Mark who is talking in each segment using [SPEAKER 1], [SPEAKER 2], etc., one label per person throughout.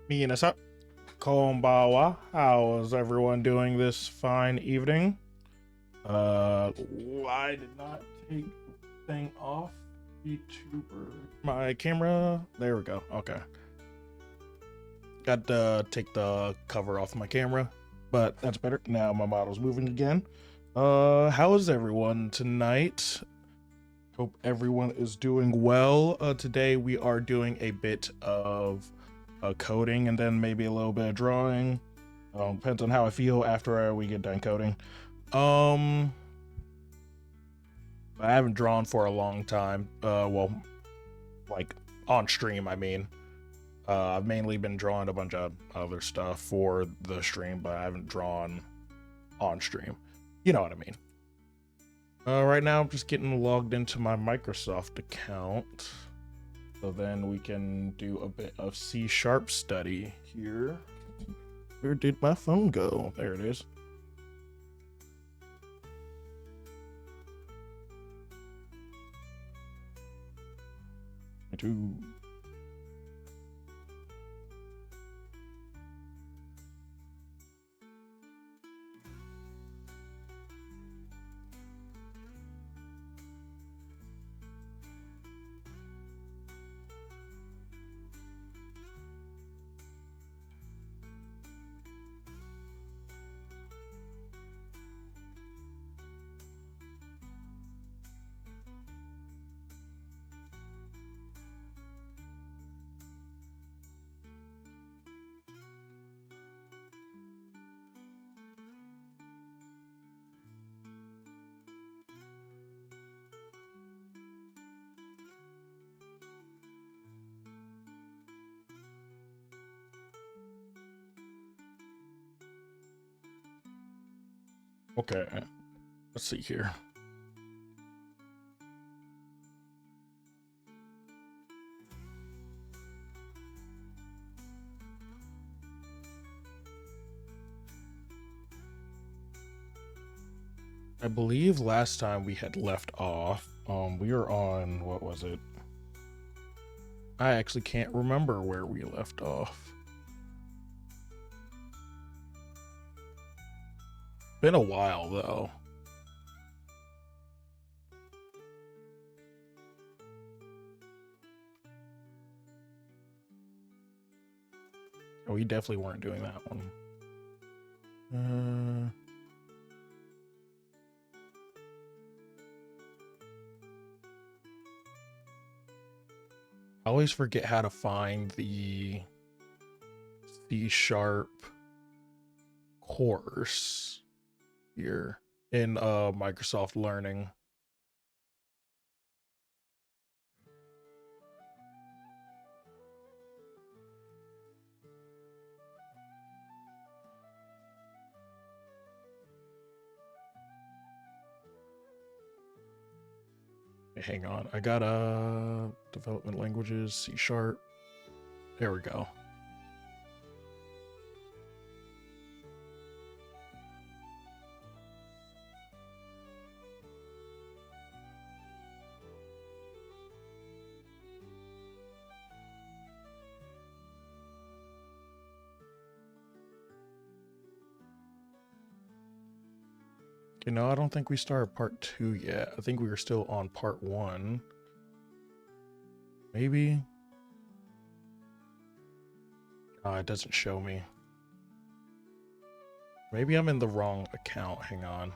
[SPEAKER 1] Minasan, konbawa. How is everyone doing this fine evening? I did not take thing off VTuber. My camera. There we go. Okay. Got to take the cover off my camera, but that's better. Now my model's moving again. How is everyone tonight? Hope everyone is doing well. Today we are doing a bit of coding and then maybe a little bit of drawing. Depends on how I feel after we get done coding. I haven't drawn for a long time. Well, like on stream, I mean. I've mainly been drawing a bunch of other stuff for the stream, but I haven't drawn on stream. You know what I mean. Right now, I'm just getting logged into my Microsoft account. So then we can do a bit of C# study here. Where did my phone go? There it is. Okay, let's see here. I believe last time we had left off, we were on, what was it? I actually can't remember where we left off. Been a while though. Oh, we definitely weren't doing that one. I always forget how to find the C# course here in Microsoft Learning. Hang on, I got development languages, C#. There we go. Okay, no, I don't think we started part 2 yet. I think we were still on part 1. Maybe? It doesn't show me. Maybe I'm in the wrong account. Hang on.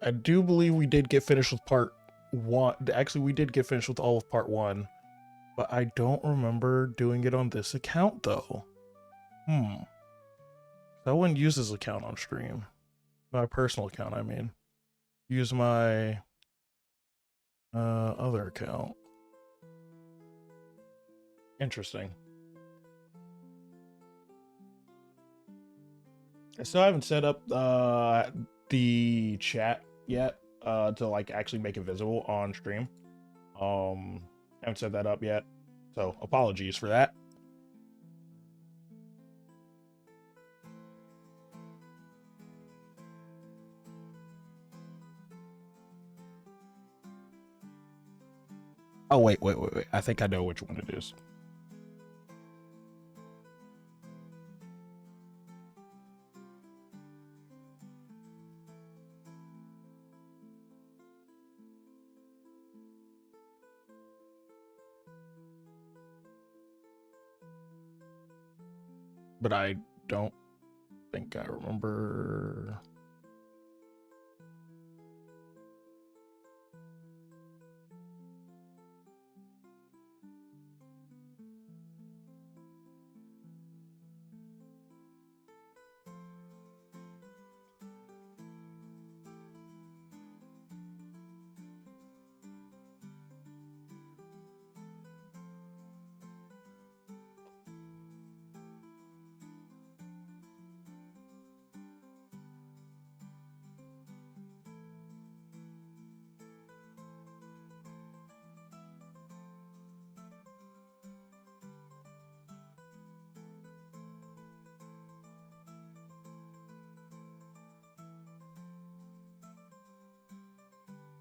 [SPEAKER 1] I do believe we did get finished with part 1. Actually, we did get finished with all of part 1, but I don't remember doing it on this account though. I wouldn't use this account on stream. My personal account, I mean. Use my other account. Interesting. I still haven't set up the chat yet to like actually make it visible on stream. Haven't set that up yet, so apologies for that. Oh, wait. I think I know which one it is. But I don't think I remember.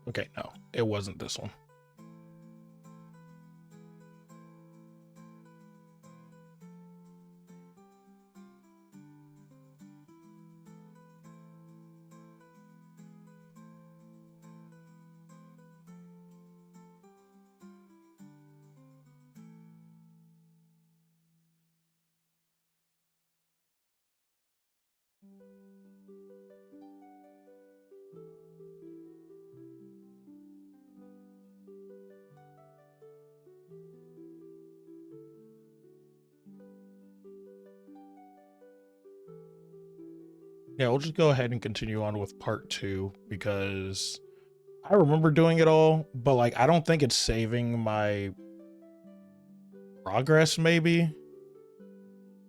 [SPEAKER 1] Okay, no, it wasn't this one. Yeah, we'll just go ahead and continue on with part 2 because I remember doing it all, but like I don't think it's saving my progress, maybe.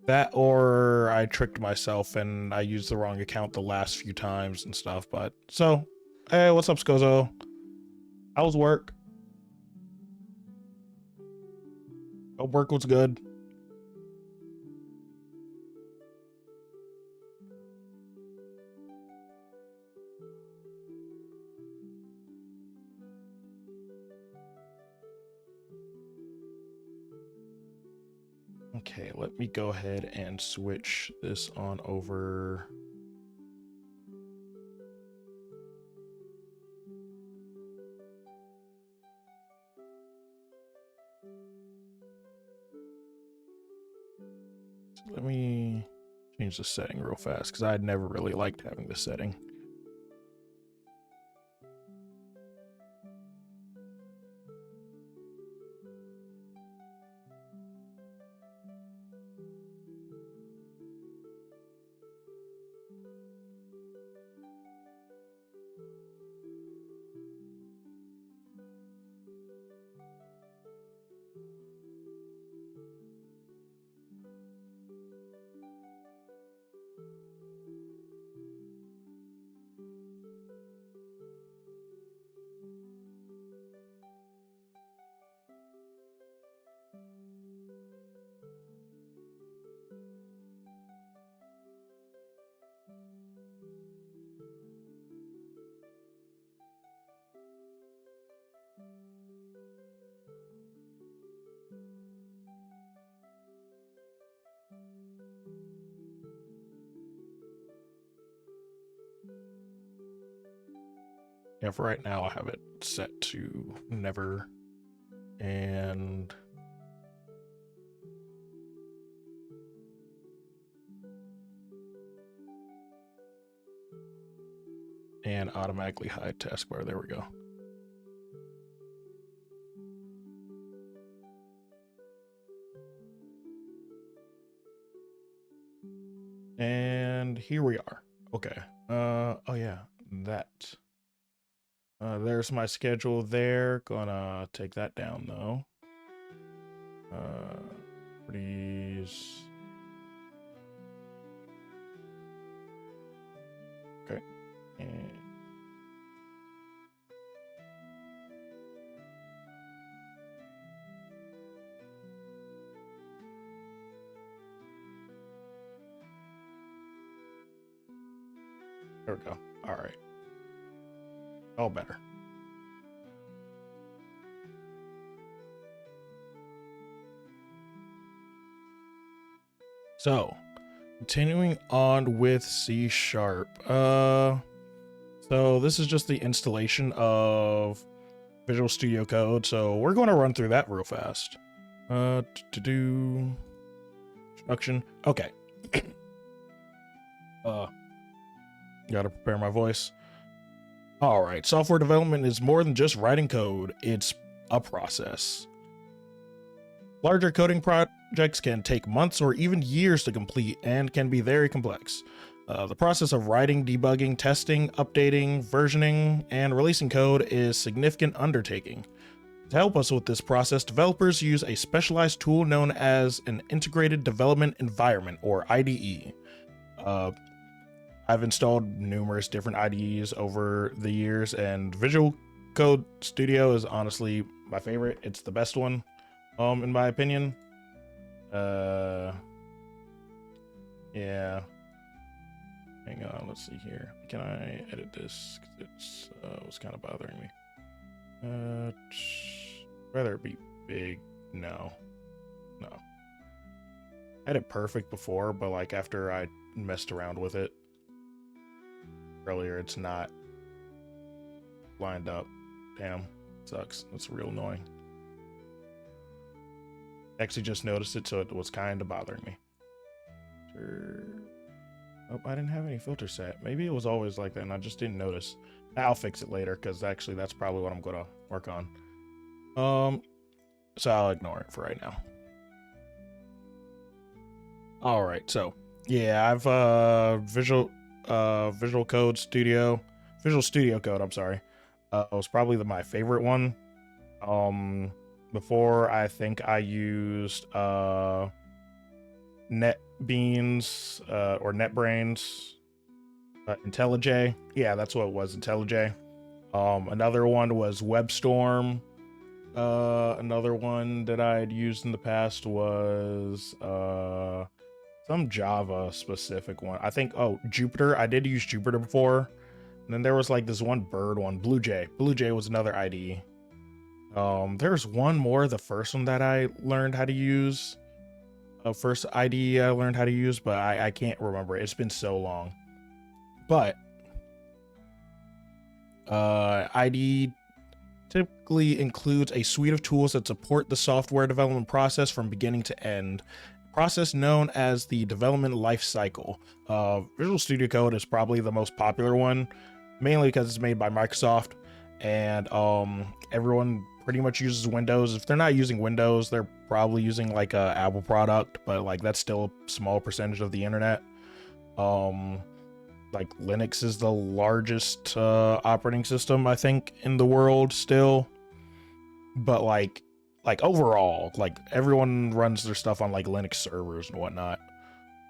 [SPEAKER 1] That, or I tricked myself and I used the wrong account the last few times and stuff, but so, hey, what's up, Scozo? How's work? Hope work was good. Okay, let me go ahead and switch this on over. Let me change the setting real fast because I'd never really liked having this setting. Yeah, for right now, I have it set to never, and and automatically hide taskbar. There we go. And here we are. Okay. Oh yeah, that. There's my schedule there. Gonna take that down though. Please. Okay. And there we go. All right. All better. So, continuing on with C#. So this is just the installation of Visual Studio Code. So we're going to run through that real fast. To do introduction. Okay. Gotta prepare my voice. All right. Software development is more than just writing code. It's a process. Larger coding projects can take months or even years to complete and can be very complex. The process of writing, debugging, testing, updating, versioning, and releasing code is a significant undertaking. To help us with this process, developers use a specialized tool known as an Integrated Development Environment, or IDE. I've installed numerous different IDEs over the years, and Visual Code Studio is honestly my favorite. It's the best one. In my opinion. Yeah. Hang on, let's see here. Can I edit this? Cause it was kind of bothering me. Rather it be big. No. I had it perfect before, but like after I messed around with it earlier, it's not lined up. Damn, sucks. That's real annoying. Actually just noticed it, so it was kind of bothering me. Oh, I didn't have any filter set. Maybe it was always like that and I just didn't notice. I'll fix it later, because actually that's probably what I'm gonna work on. So I'll ignore it for right now. All right, so yeah, I've Visual Studio Code, I'm sorry. Was probably my favorite one. Before, I think I used NetBeans or NetBrains, IntelliJ. Yeah, that's what it was, IntelliJ. Another one was WebStorm. Another one that I had used in the past was some Java specific one. I think, Jupyter. I did use Jupyter before. And then there was like this one bird one, BlueJ. BlueJ was another IDE. There's one more, the first one that I learned how to use. First IDE I learned how to use, but I can't remember it. It's been so long. But IDE typically includes a suite of tools that support the software development process from beginning to end. Process known as the development life cycle. Visual Studio Code is probably the most popular one, mainly because it's made by Microsoft, and everyone pretty much uses Windows. If they're not using Windows, they're probably using like a Apple product, but like that's still a small percentage of the internet. Like Linux is the largest operating system, I think, in the world still. But like overall, like everyone runs their stuff on like Linux servers and whatnot.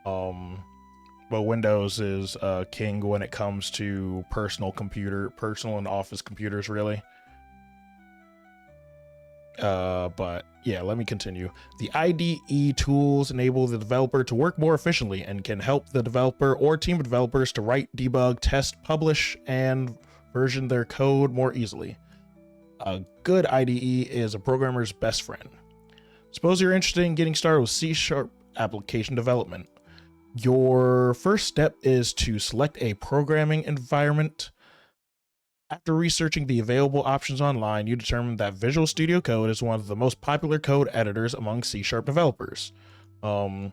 [SPEAKER 1] But Windows is king when it comes to personal and office computers, really. But yeah, let me continue. The IDE tools enable the developer to work more efficiently and can help the developer or team of developers to write, debug, test, publish, and version their code more easily. A good IDE is a programmer's best friend. Suppose you're interested in getting started with C# application development. Your first step is to select a programming environment. After researching the available options online, you determine that Visual Studio Code is one of the most popular code editors among C# developers. You're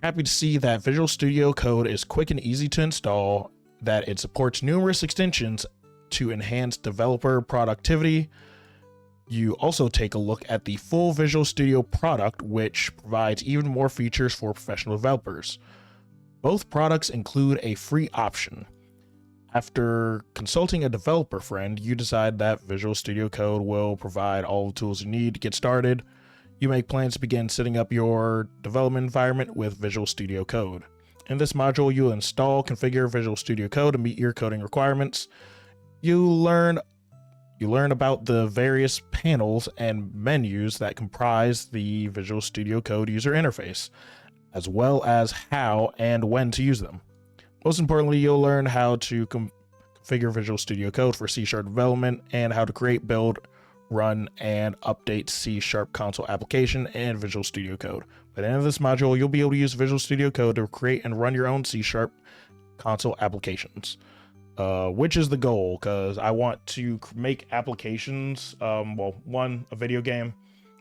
[SPEAKER 1] happy to see that Visual Studio Code is quick and easy to install. that it supports numerous extensions to enhance developer productivity. You also take a look at the full Visual Studio product, which provides even more features for professional developers. Both products include a free option. After consulting a developer friend, you decide that Visual Studio Code will provide all the tools you need to get started. You make plans to begin setting up your development environment with Visual Studio Code. In this module, you'll install, configure Visual Studio Code to meet your coding requirements. You learn about the various panels and menus that comprise the Visual Studio Code user interface, as well as how and when to use them. Most importantly, you'll learn how to configure Visual Studio Code for C# development and how to create, build, run, and update C# console application and Visual Studio Code. By the end of this module, you'll be able to use Visual Studio Code to create and run your own C# console applications, which is the goal, because I want to make applications, one, a video game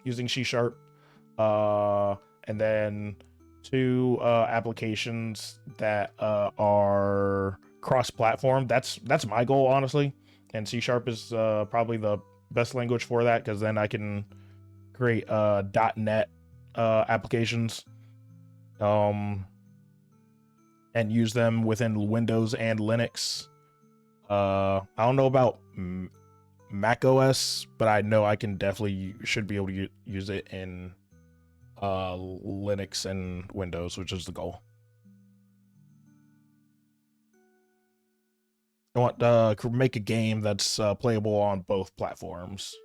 [SPEAKER 1] using C#, and then two, applications that are cross-platform. That's my goal, honestly, and C# is probably the best language for that, because then I can create .NET applications and use them within Windows and Linux. I don't know about Mac OS, but I know I can definitely should be able to use it in Linux and Windows, which is the goal. I want to make a game that's playable on both platforms.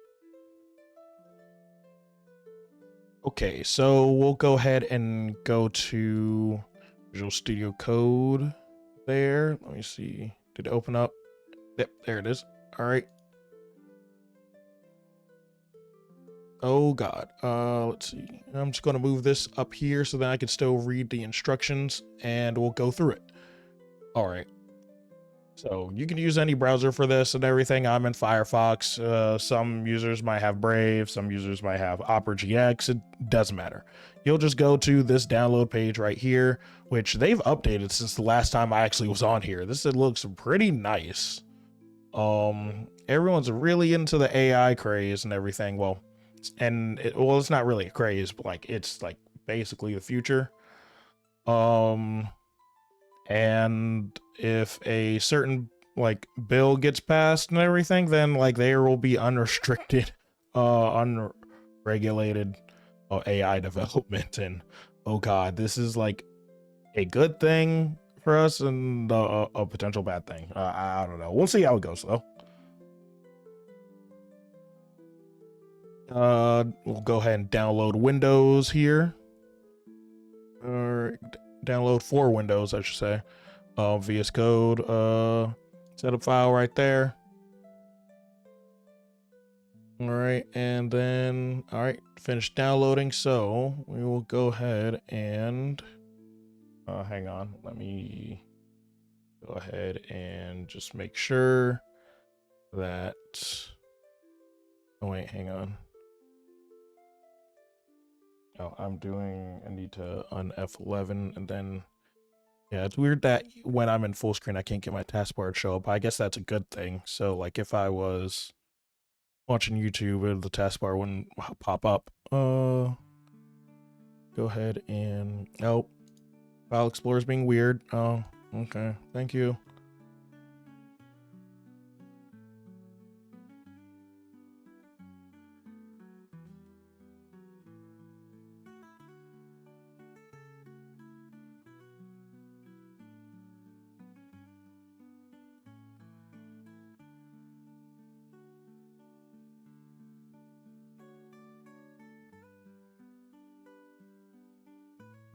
[SPEAKER 1] Okay, so we'll go ahead and go to Visual Studio Code there. Let me see. Did it open up? Yep, there it is. All right. Oh God. Let's see. I'm just going to move this up here so that I can still read the instructions, and we'll go through it. All right. So you can use any browser for this and everything. I'm in Firefox. Some users might have Brave. Some users might have Opera GX. It doesn't matter. You'll just go to this download page right here, which they've updated since the last time I actually was on here. It looks pretty nice. Everyone's really into the AI craze and everything. Well, it's not really a craze, but like it's like basically the future. And if a certain like bill gets passed and everything, then like there will be unrestricted, unregulated AI development. And oh God, this is like a good thing for us and a potential bad thing. I don't know. We'll see how it goes though. We'll go ahead and download Windows here, or download for Windows, I should say. VS Code setup file right there. All right, and then all right, finish downloading. So we will go ahead and hang on. Let me go ahead and just make sure that. Oh wait, hang on. Oh, I need to F11 and then, yeah, it's weird that when I'm in full screen, I can't get my taskbar to show up. I guess that's a good thing. So like if I was watching YouTube, the taskbar wouldn't pop up. Go ahead and, oh, File Explorer is being weird. Oh, okay. Thank you.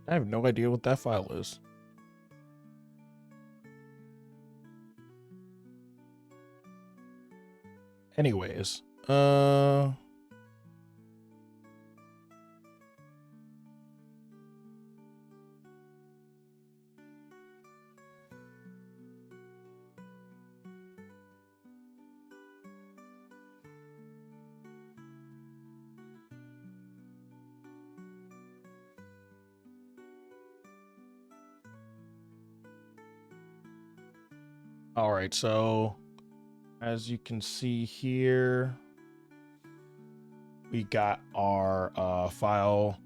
[SPEAKER 1] I have no idea what that file is. Anyways, All right, so as you can see here, we got our file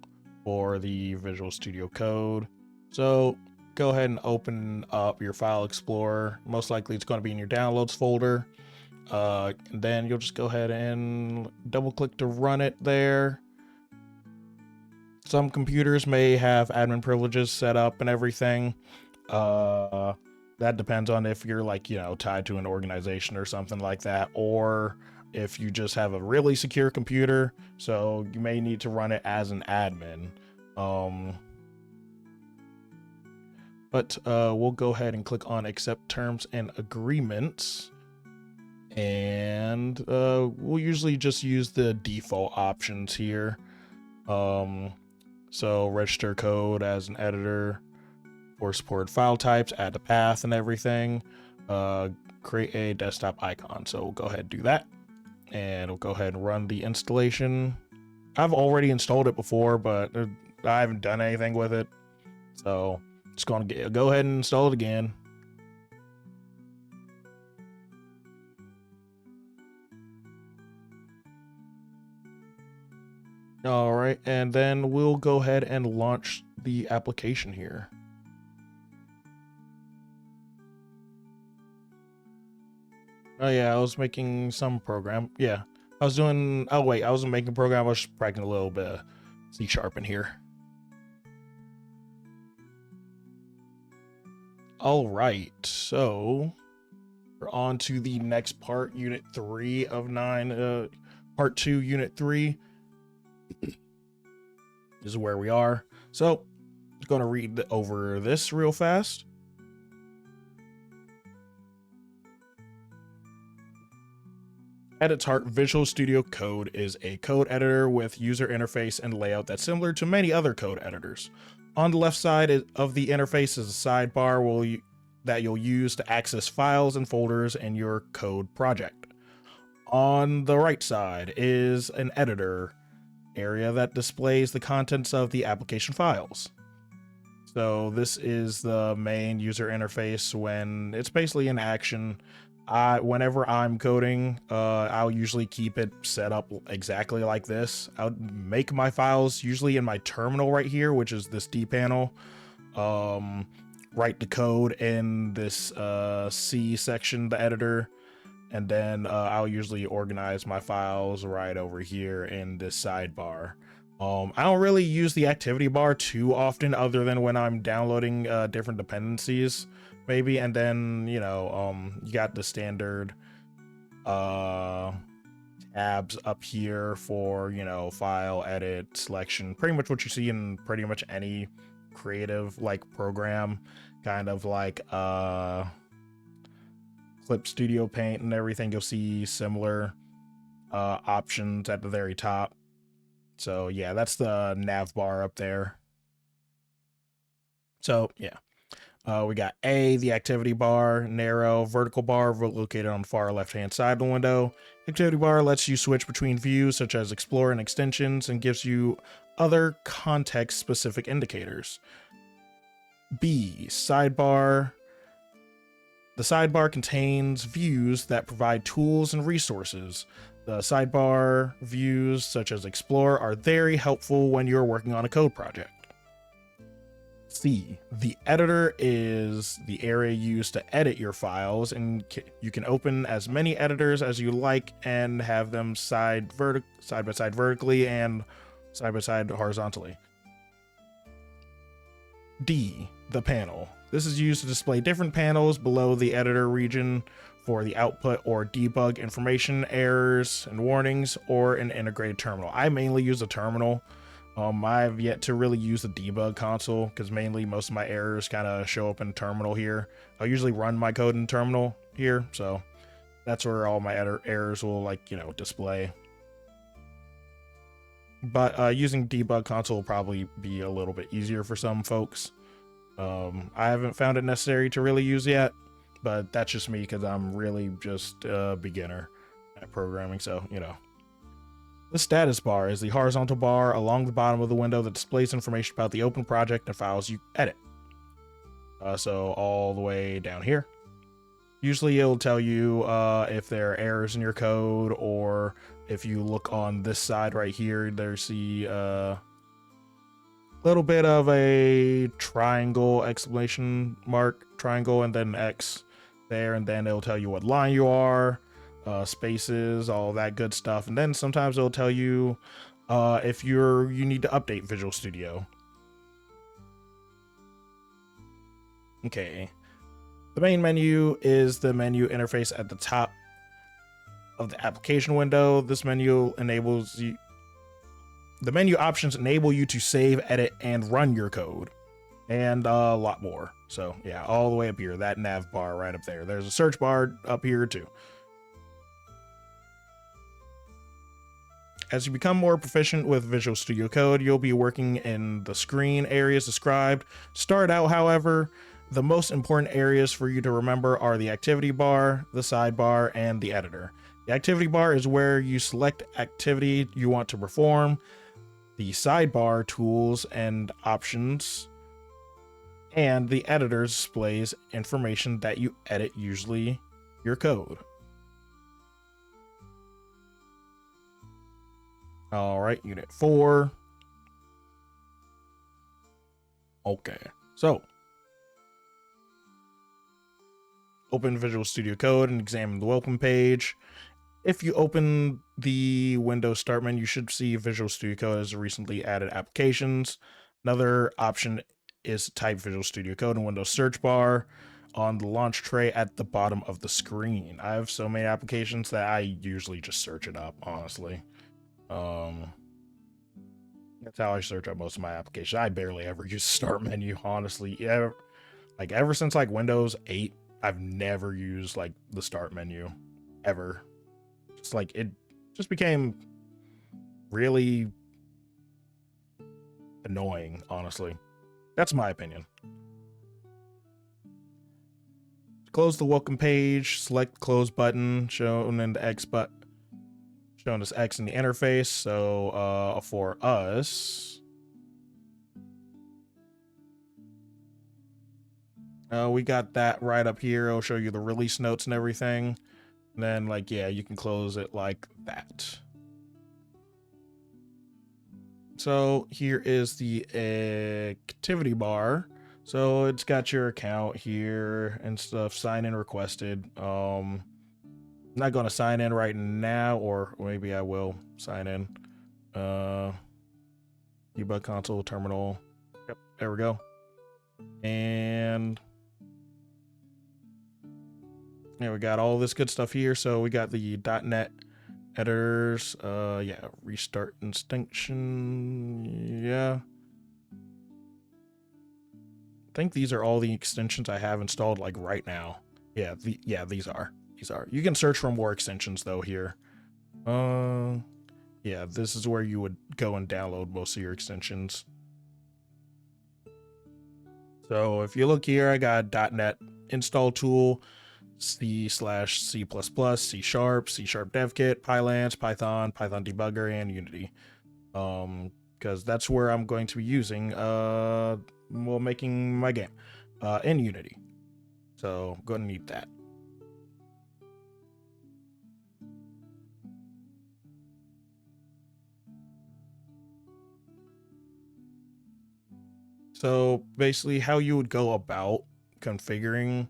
[SPEAKER 1] for the Visual Studio Code. So go ahead and open up your file explorer. Most likely it's going to be in your downloads folder. And then you'll just go ahead and double click to run it there. Some computers may have admin privileges set up and everything. That depends on if you're like, tied to an organization or something like that, or if you just have a really secure computer. So you may need to run it as an admin. But we'll go ahead and click on accept terms and agreements. And we'll usually just use the default options here. So register code as an editor, or support file types, add the path and everything, create a desktop icon. So we'll go ahead and do that, and we'll go ahead and run the installation. I've already installed it before, but I haven't done anything with it. So just gonna go ahead and install it again. All right, and then we'll go ahead and launch the application here. Oh yeah, I was making some program. Yeah, I was doing, I wasn't making a program, I was just practicing a little bit of C# in here. All right, so we're on to the next part, Unit 3 of 9, Part 2, Unit 3. This is where we are. So I'm going to read over this real fast. At its heart, Visual Studio Code is a code editor with user interface and layout that's similar to many other code editors. On the left side of the interface is a sidebar that you'll use to access files and folders in your code project. On the right side is an editor area that displays the contents of the application files. So this is the main user interface when it's basically in action. Whenever I'm coding, I'll usually keep it set up exactly like this. I'll make my files usually in my terminal right here, which is this D panel. Write the code in this C section, the editor, and then I'll usually organize my files right over here in this sidebar. I don't really use the activity bar too often, other than when I'm downloading different dependencies, maybe. And then, you got the standard tabs up here for, file, edit, selection, pretty much what you see in pretty much any creative like program, kind of like Clip Studio Paint and everything. You'll see similar options at the very top. So yeah, that's the nav bar up there. So yeah, we got the activity bar, narrow, vertical bar located on the far left hand side of the window. Activity bar lets you switch between views such as Explorer and extensions, and gives you other context specific indicators. B, sidebar. The sidebar contains views that provide tools and resources. The sidebar views, such as Explorer, are very helpful when you're working on a code project. C, the editor is the area used to edit your files, and you can open as many editors as you like and have them side by side vertically and side by side horizontally. D, the panel. This is used to display different panels below the editor region for the output or debug information, errors and warnings, or an integrated terminal. I mainly use a terminal. I've yet to really use the debug console because mainly most of my errors kind of show up in terminal here. I'll usually run my code in terminal here, so that's where all my errors will display. But using debug console will probably be a little bit easier for some folks. I haven't found it necessary to really use yet, but that's just me because I'm really just a beginner at programming, so The status bar is the horizontal bar along the bottom of the window that displays information about the open project and files you edit. So all the way down here. Usually it'll tell you if there are errors in your code, or if you look on this side right here, there's the little bit of a triangle, exclamation mark, triangle, and then X there, and then it'll tell you what line you are, spaces, all that good stuff. And then sometimes it'll tell you if you need to update Visual Studio. Okay. The main menu is the menu interface at the top of the application window. This menu enables you. The menu options enable you to save, edit, and run your code, and a lot more. So yeah, all the way up here, that nav bar right up there. There's a search bar up here too. As you become more proficient with Visual Studio Code, you'll be working in the screen areas described. Start out, however, the most important areas for you to remember are the activity bar, the sidebar, and the editor. The activity bar is where you select activity you want to perform. The sidebar, tools and options, and the editor displays information that you edit, usually your code. All right, unit 4. Okay, so open Visual Studio Code and examine the welcome page. If you open the Windows Start menu, you should see Visual Studio Code as recently added applications. Another option is to type Visual Studio Code in Windows search bar on the launch tray at the bottom of the screen. I have so many applications that I usually just search it up, honestly. That's how I search up most of my applications. I barely ever use the Start menu, honestly. Yeah, like ever since like Windows 8, I've never used like the Start menu ever. It's like it just became really annoying, honestly. That's my opinion. Close the welcome page, select close button shown in the X button, shown as X in the interface. So for us, we got that right up here. It'll show you the release notes and everything. And then, like, yeah, you can close it like that. So here is the activity bar. So it's got your account here and stuff, sign in requested. I'm not going to sign in right now, or maybe I will sign in. Debug console, terminal. Yep, there we go. And yeah, we got all this good stuff here. So we got the .NET editors. Yeah, restart extension. Yeah. I think these are all the extensions I have installed like right now. Yeah, these are. You can search for more extensions though here. Yeah, this is where you would go and download most of your extensions. So if you look here, I got .NET install tool, C/C++, C#, C# DevKit, Pylance, Python debugger, and Unity. Because that's where I'm going to be using while making my game in Unity. So I'm going to need that. So basically how you would go about configuring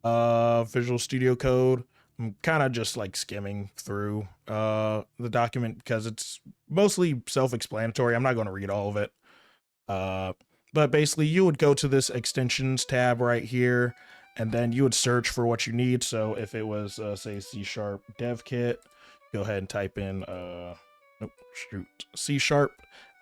[SPEAKER 1] Visual Studio Code. I'm kind of just like skimming through the document because it's mostly self-explanatory. I'm not going to read all of it. But basically you would go to this extensions tab right here, and then you would search for what you need. So if it was say C# DevKit, go ahead and type in C#,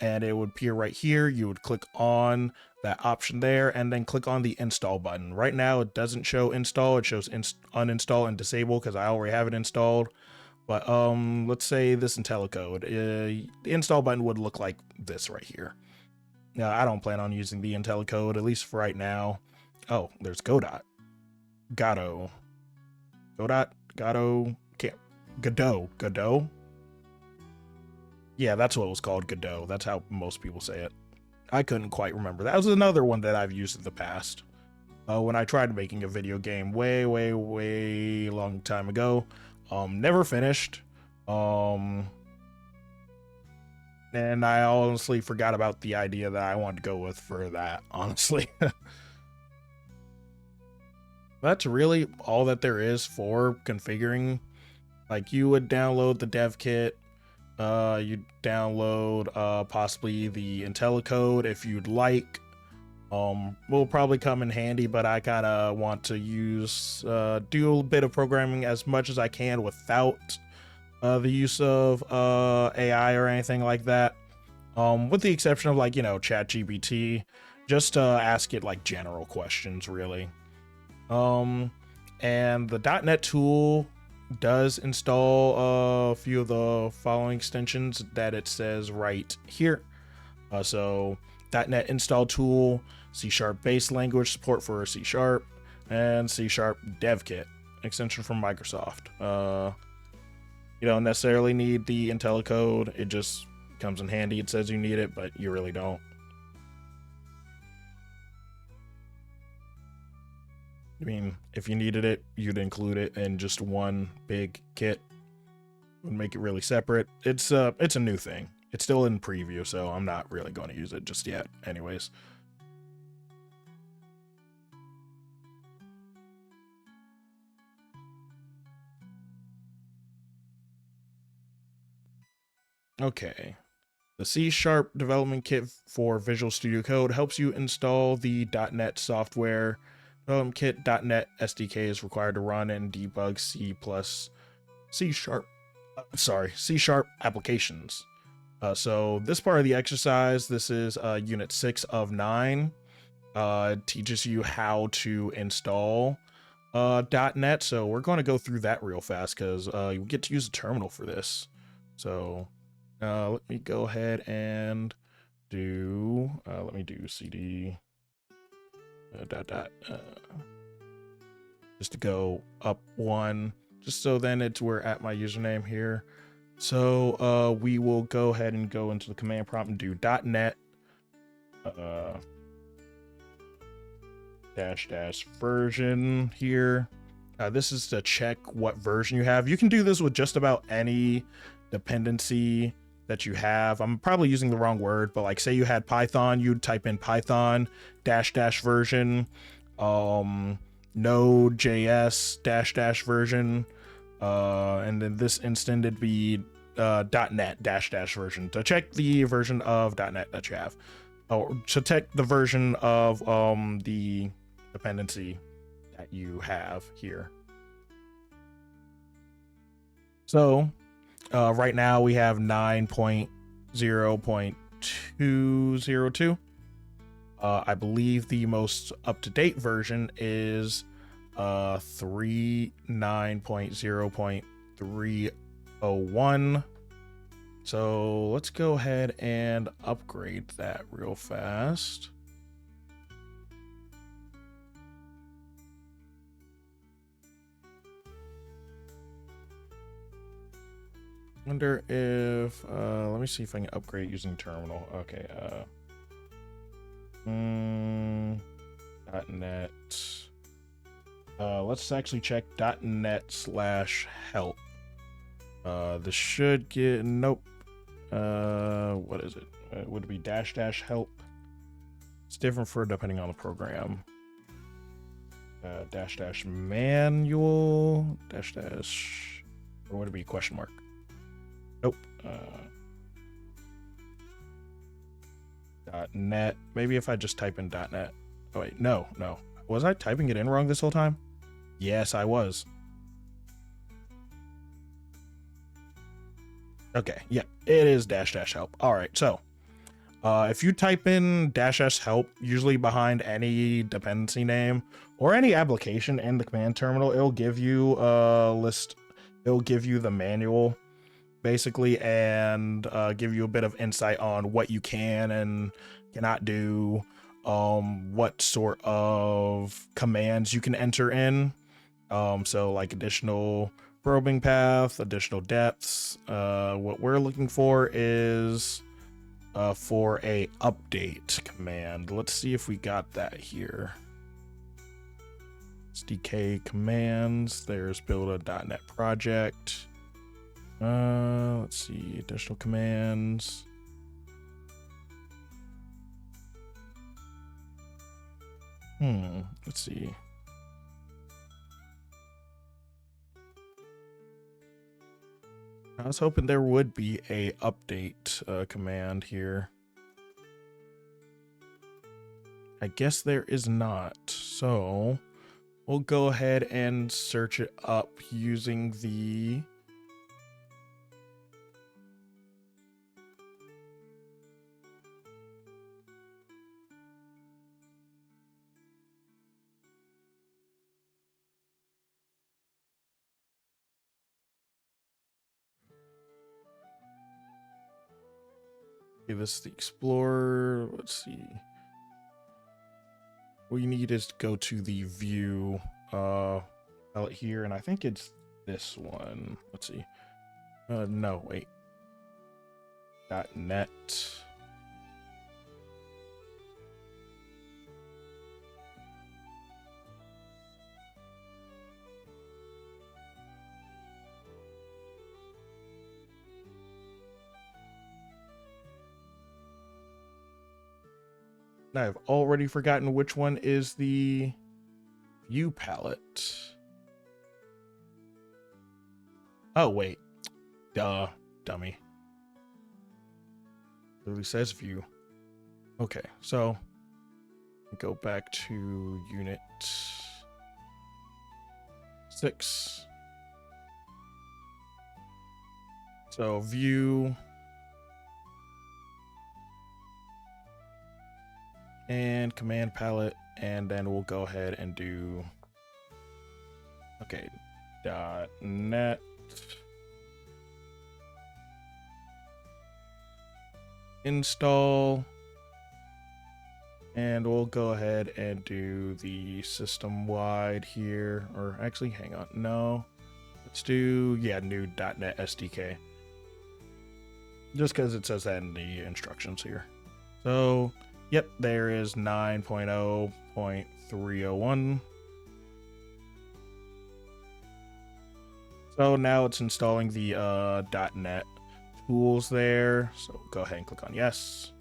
[SPEAKER 1] and it would appear right here. You would click on that option there and then click on the install button. Right now it doesn't show install, it shows uninstall and disable because I already have it installed. But let's say this IntelliCode, the install button would look like this right here. Now I don't plan on using the IntelliCode, at least for right now. Oh, there's Godot. Godot. Yeah, that's what it was called, Godot. That's how most people say it. I couldn't quite remember. That was another one that I've used in the past. when I tried making a video game way long time ago. Never finished. And I honestly forgot about the idea that I wanted to go with for that, honestly. That's really all that there is for configuring. Like, you would download the dev kit, you'd download possibly the IntelliCode if you'd like. Will probably come in handy, but I kind of want to use do a bit of programming as much as I can without the use of AI or anything like that, with the exception of, like, you know, ChatGPT, just to ask it like general questions, really. And the .NET tool does install a few of the following extensions that it says right here. So .NET install tool, C# base language support for C#, and C# dev kit extension from Microsoft. You don't necessarily need the IntelliCode, it just comes in handy. It says you need it, but you really don't. I mean, if you needed it, you'd include it in just one big kit. Would make it really separate. It's a new thing. It's still in preview, so I'm not really going to use it just yet. Anyways. Okay. The C# development kit for Visual Studio Code helps you install the .NET software. Development kit .NET SDK is required to run and debug C# applications. So this part of the exercise, this is unit 6 of 9. It teaches you how to install .NET. So we're going to go through that real fast because you get to use a terminal for this. So let me go ahead and do, let me do cd just to go up one, just so then we're at my username here. So we will go ahead and go into the command prompt and do .NET -- version here. This is to check what version you have. You can do this with just about any dependency that you have. I'm probably using the wrong word, but like, say you had Python, you'd type in Python -- version, Node.js -- version, and then this instant it'd be .NET -- version to check the version of .NET that you have, or to check the version of the dependency that you have here. So right now we have 9.0.202. I believe the most up-to-date version is 3.9.0.301. So let's go ahead and upgrade that real fast. Wonder if let me see if I can upgrade using terminal. Okay, .NET. Let's actually check .NET/help. This should get, nope. What is it? Would it be -- help? It's different for depending on the program. -- manual -- or would it be question mark? Nope. .NET. Maybe if I just type in .NET. Oh wait, no. Was I typing it in wrong this whole time? Yes, I was. Okay, yeah, it is -- help. All right, so if you type in -- help, usually behind any dependency name or any application in the command terminal, it'll give you a list. It'll give you the manual, basically, and give you a bit of insight on what you can and cannot do, what sort of commands you can enter in, so like additional probing path, additional depths. What we're looking for is for a update command. Let's see if we got that here. SDK commands. There's build a .NET project. Let's see, additional commands. Let's see. I was hoping there would be a update command here. I guess there is not. So we'll go ahead and search it up using the give us the Explorer. Let's see. What you need is to go to the view palette here, and I think it's this one. Let's see. No, wait. .NET. I've already forgotten which one is the view palette. Oh, wait. Duh, dummy. Literally says view. Okay, so go back to unit 6. So view and command palette, and then we'll go ahead and do .NET install, and we'll go ahead and do the system wide here, or actually hang on, no, let's do new .NET SDK, just because it says that in the instructions here. So yep, there is 9.0.301. So now it's installing the .NET tools there. So go ahead and click on yes.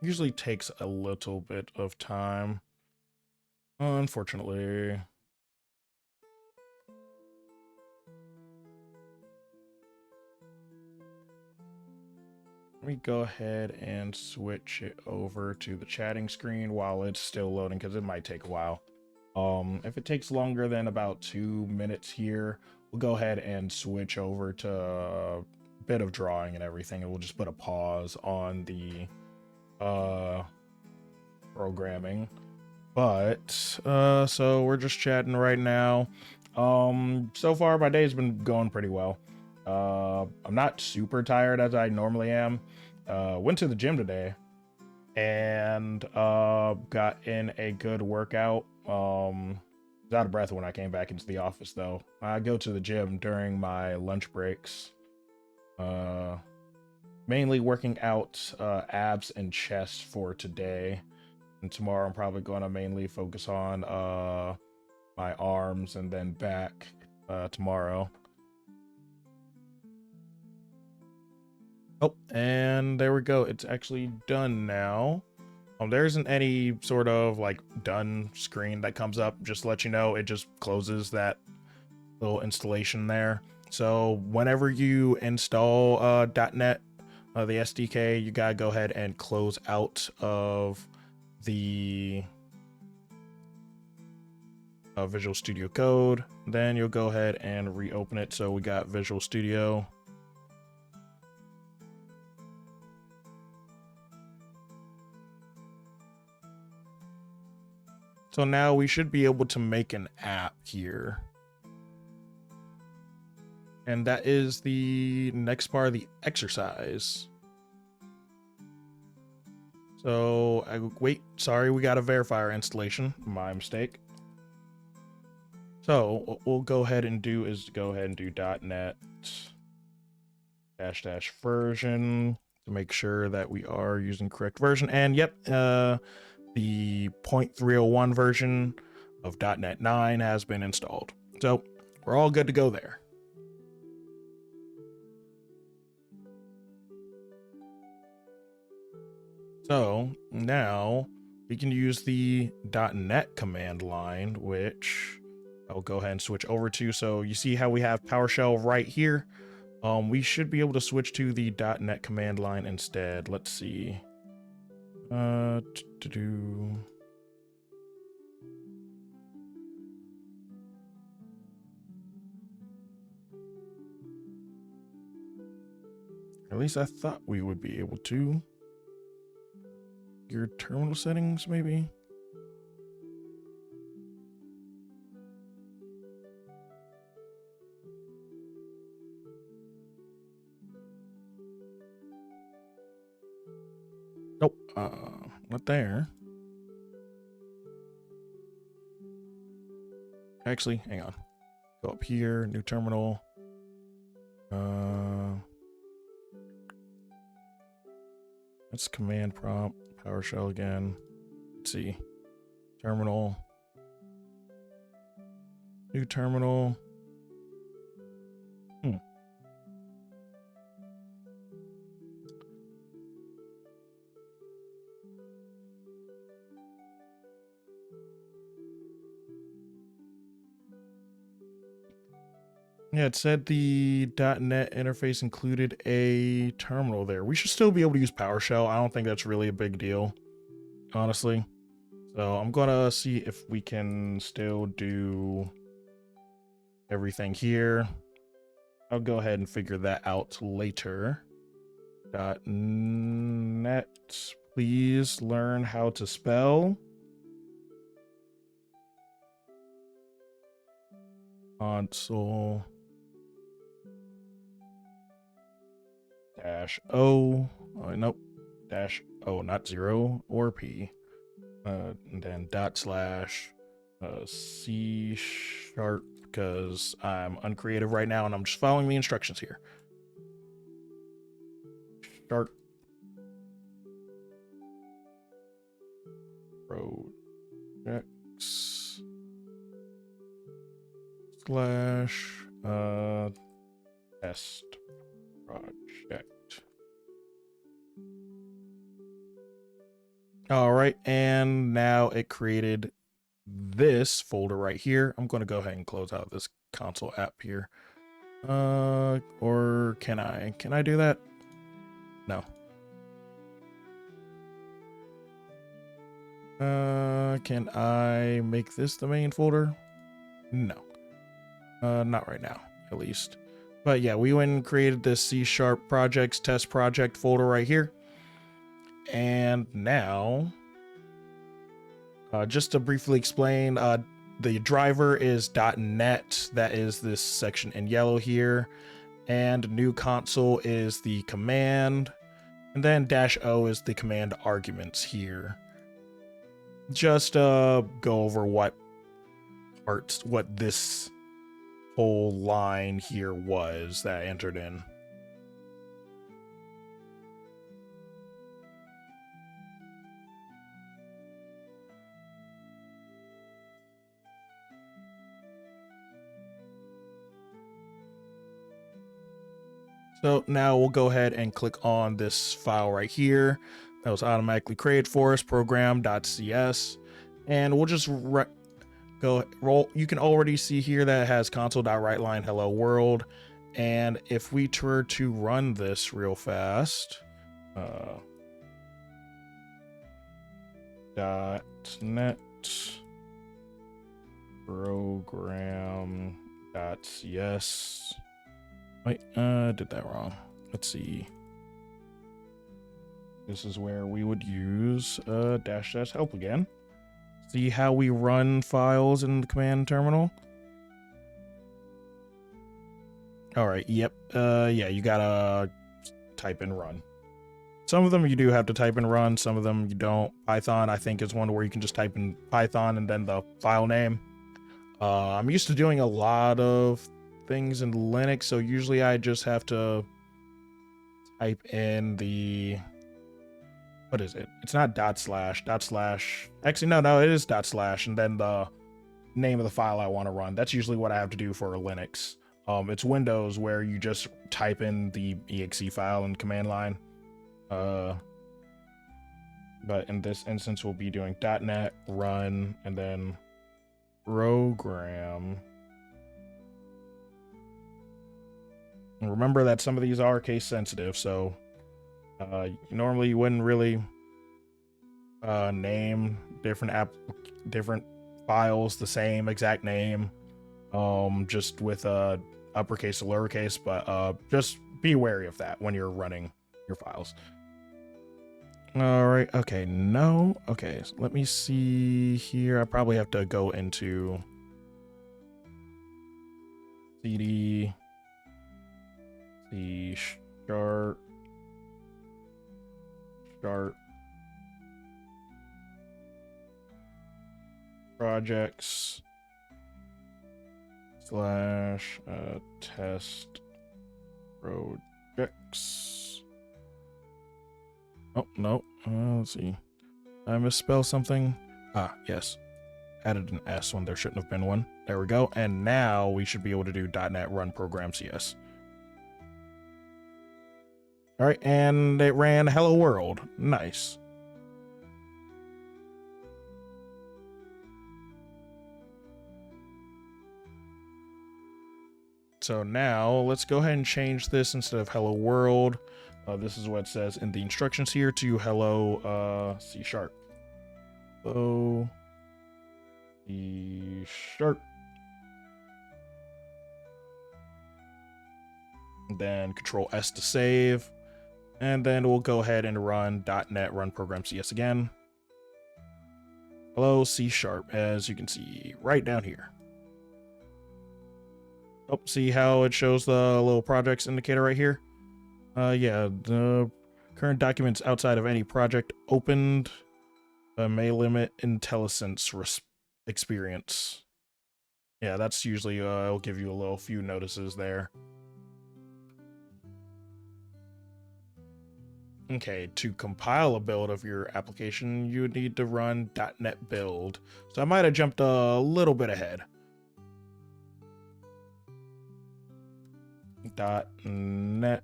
[SPEAKER 1] Usually takes a little bit of time, unfortunately. Let me go ahead and switch it over to the chatting screen while it's still loading, because it might take a while. If it takes longer than about 2 minutes here, we'll go ahead and switch over to a bit of drawing and everything, and we'll just put a pause on the programming. But so we're just chatting right now. So far my day's been going pretty well. I'm not super tired as I normally am. Went to the gym today and got in a good workout. Was out of breath when I came back into the office though. I go to the gym during my lunch breaks. Mainly working out abs and chest for today, and tomorrow I'm probably going to mainly focus on my arms and then back tomorrow. Oh, and there we go. It's actually done now. There isn't any sort of like done screen that comes up. Just to let you know, it just closes that little installation there. So whenever you install .NET, the SDK, you gotta go ahead and close out of the Visual Studio Code. Then you'll go ahead and reopen it. So we got Visual Studio. So now we should be able to make an app here. And that is the next part of the exercise. So, wait, sorry, we got to verify our installation. My mistake. So, what we'll go ahead and do is go ahead and do .NET -- version to make sure that we are using correct version. And yep, the 0.301 version of .NET 9 has been installed. So, we're all good to go there. So now we can use the .NET command line, which I'll go ahead and switch over to. So you see how we have PowerShell right here? We should be able to switch to the .NET command line instead. Let's see. At least I thought we would be able to. Your terminal settings, maybe? Nope, not there. Actually, hang on. Go up here, new terminal. That's command prompt, PowerShell again. Let's see. Terminal. New terminal. Yeah, it said the .NET interface included a terminal there. We should still be able to use PowerShell. I don't think that's really a big deal, honestly. So I'm gonna see if we can still do everything here. I'll go ahead and figure that out later. .NET, please learn how to spell. Console -O, nope, -O, not 0 or P, and then /C# because I'm uncreative right now and I'm just following the instructions here. Start projects / test project. All right, and now it created this folder right here. I'm going to go ahead and close out this console app here. Or can I do that? No. Can I make this the main folder? No. Not right now, at least. But yeah, we went and created this C# projects test project folder right here. And now, just to briefly explain, the driver is .NET. That is this section in yellow here. And new console is the command. And then -O is the command arguments here. Just go over what this whole line here was that I entered in. So now we'll go ahead and click on this file right here that was automatically created for us, program.cs, and we'll just go roll. You can already see here that it has console.writeline hello world, and if we were to run this real fast, .NET program.cs. Wait, did that wrong. Let's see. This is where we would use -- help again. See how we run files in the command terminal? All right. Yep. Yeah, you gotta type in run. Some of them you do have to type in run. Some of them you don't. Python, I think, is one where you can just type in Python and then the file name. I'm used to doing a lot of things in Linux, so usually I just have to type in the, what is it? It's not dot slash. Actually, no, it is dot slash, and then the name of the file I want to run. That's usually what I have to do for Linux. It's Windows where you just type in the exe file in command line. But in this instance, we'll be doing .NET run and then program. And remember that some of these are case sensitive, so normally you wouldn't really name different files the same exact name, just with uppercase or lowercase, but just be wary of that when you're running your files. All right. Okay. No. Okay. So let me see here. I probably have to go into CD C sharp projects / test projects. Oh, no. Let's see. I misspelled something. Ah, yes. Added an S when there shouldn't have been one. There we go. And now we should be able to do .NET run program CS. All right, and it ran Hello World. Nice. So now let's go ahead and change this instead of Hello World. This is what it says in the instructions here to hello C#. Hello C#. And then Control S to save. And then we'll go ahead and run .NET run program CS again. Hello C#, as you can see right down here. Oh, see how it shows the little projects indicator right here? Yeah, the current documents outside of any project opened may limit IntelliSense experience. Yeah, that's usually, it'll give you a little few notices there. Okay, to compile a build of your application, you would need to run .NET build. So I might have jumped a little bit ahead. .NET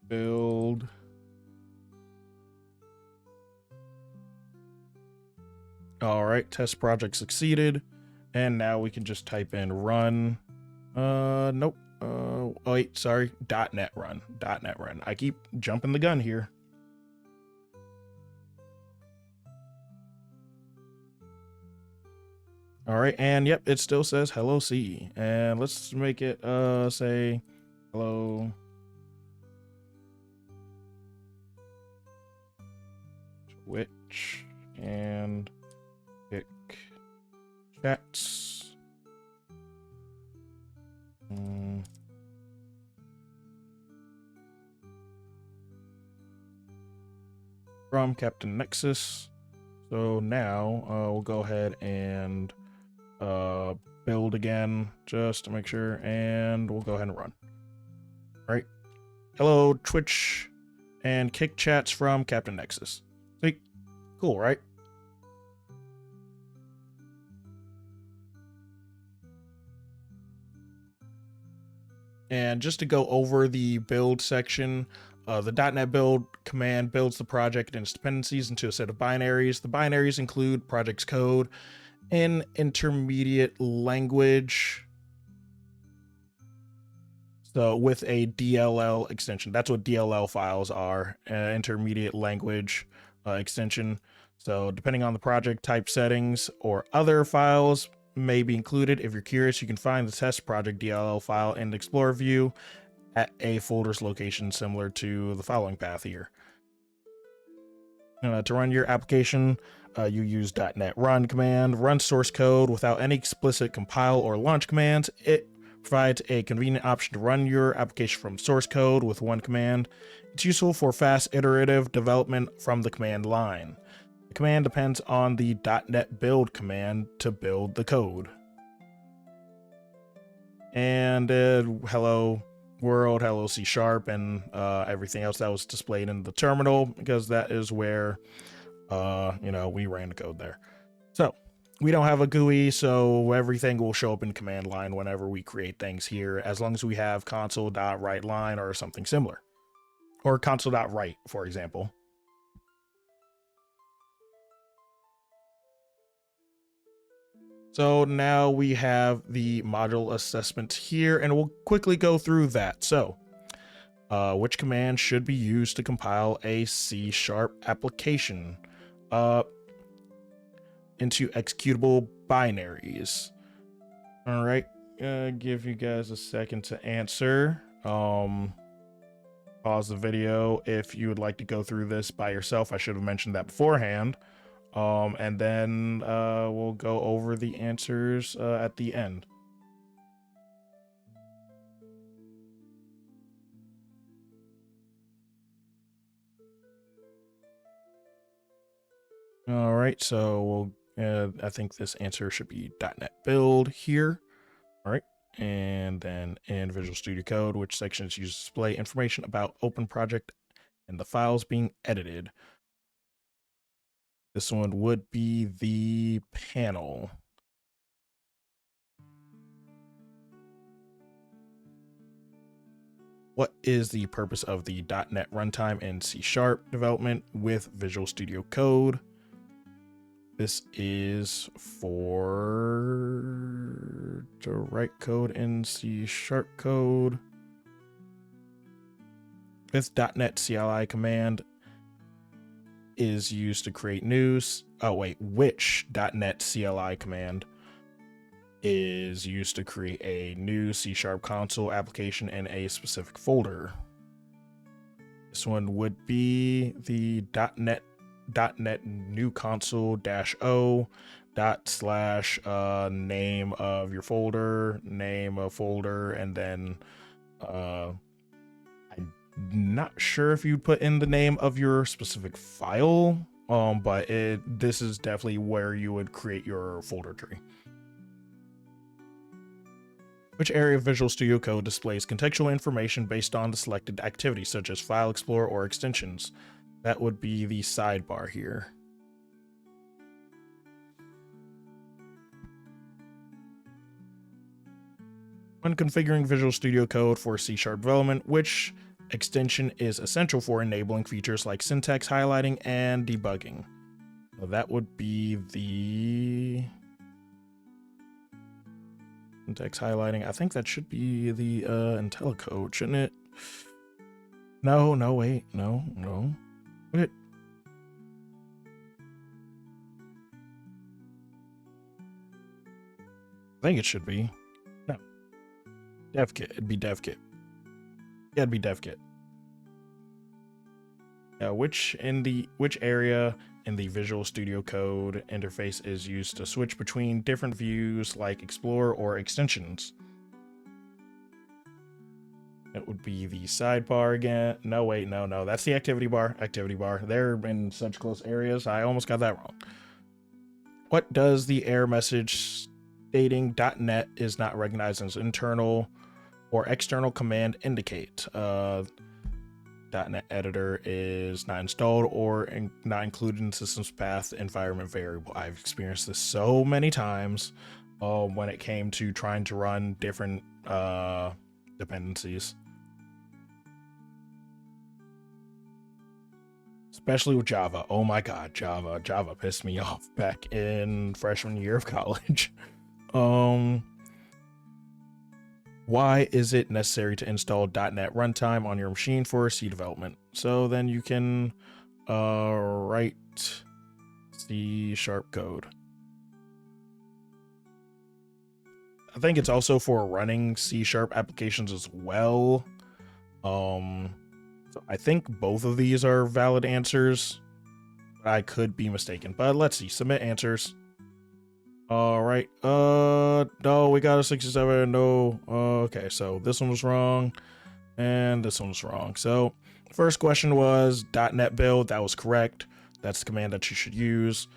[SPEAKER 1] build. All right, test project succeeded. And now we can just type in run. Nope. Oh wait, sorry. .NET run. .NET run. I keep jumping the gun here. All right, and yep, it still says hello C. And let's make it say hello Twitch and pick chats. From KaptainNexus. So now we'll go ahead and build again just to make sure, and we'll go ahead and run. All right. Hello, Twitch and kick chats from KaptainNexus. See? Cool, right? And just to go over the build section, the .NET build command builds the project and its dependencies into a set of binaries. The binaries include project's code in intermediate language. So with a DLL extension, that's what DLL files are, intermediate language extension. So depending on the project type settings or other files may be included. If you're curious, you can find the test project DLL file in the Explorer view at a folder's location similar to the following path here. To run your application, you use .NET run command, run source code without any explicit compile or launch commands. It provides a convenient option to run your application from source code with one command. It's useful for fast iterative development from the command line. The command depends on the .NET build command to build the code. And hello world, hello C#, and everything else that was displayed in the terminal, because that is where we ran the code there. So we don't have a GUI, so everything will show up in command line whenever we create things here, as long as we have console.writeLine or something similar, or console.write, for example. So now we have the module assessments here, and we'll quickly go through that. So which command should be used to compile a C# application into executable binaries? All right, give you guys a second to answer. Pause the video if you would like to go through this by yourself. I should have mentioned that beforehand. And then we'll go over the answers at the end. All right, so I think this answer should be .NET build here. All right, and then in Visual Studio Code, which section is used to display information about open project and the files being edited. This one would be the panel. What is the purpose of the .NET runtime in C# development with Visual Studio Code? This is for to write code in C# code with .NET CLI command is used to create news. Which .NET CLI command is used to create a new C# console application in a specific folder? This one would be the .NET new console -o / name of your folder, name of folder, and then not sure if you'd put in the name of your specific file, but this is definitely where you would create your folder tree. Which area of Visual Studio Code displays contextual information based on the selected activity, such as File Explorer or extensions? That would be the sidebar here. When configuring Visual Studio Code for C# development, which extension is essential for enabling features like syntax highlighting and debugging? So that would be the syntax highlighting. I think that should be the IntelliCode, shouldn't it? No, wait, no. What? I think it should be. No. DevKit. It'd be DevKit. Yeah, it'd be DevKit. Which area in the Visual Studio Code interface is used to switch between different views like Explorer or extensions? It would be the sidebar again. No, wait, no. That's the activity bar. They're in such close areas. I almost got that wrong. What does the error message stating .NET is not recognized as internal or external command indicate? .NET editor is not installed or not included in system's path environment variable. I've experienced this so many times when it came to trying to run different dependencies. Especially with Java. Oh my god, Java pissed me off back in freshman year of college. Why is it necessary to install .NET runtime on your machine for C development? So then you can write C# code. I think it's also for running C# applications as well. So I think both of these are valid answers. I could be mistaken, but let's see. Submit answers. All right. No, we got a 67. No. Okay, so this one was wrong, and this one was wrong. So first question was .NET build. That was correct. That's the command that you should use.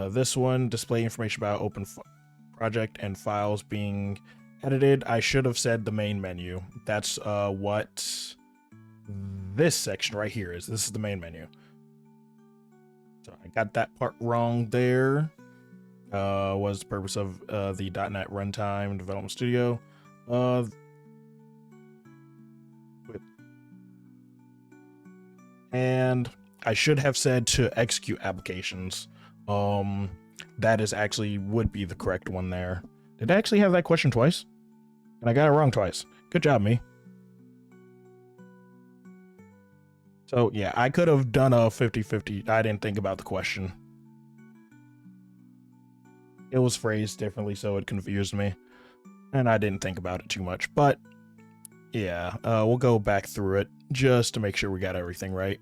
[SPEAKER 1] This one, display information about open project and files being edited. I should have said the main menu. That's what this section right here is. This is the main menu. So I got that part wrong there. Was the purpose of the .NET Runtime Development Studio. And I should have said to execute applications. That is actually would be the correct one there. Did I actually have that question twice? And I got it wrong twice. Good job, me. So yeah, I could have done a 50-50. I didn't think about the question. It was phrased differently, so it confused me. And I didn't think about it too much. But yeah, we'll go back through it just to make sure we got everything right.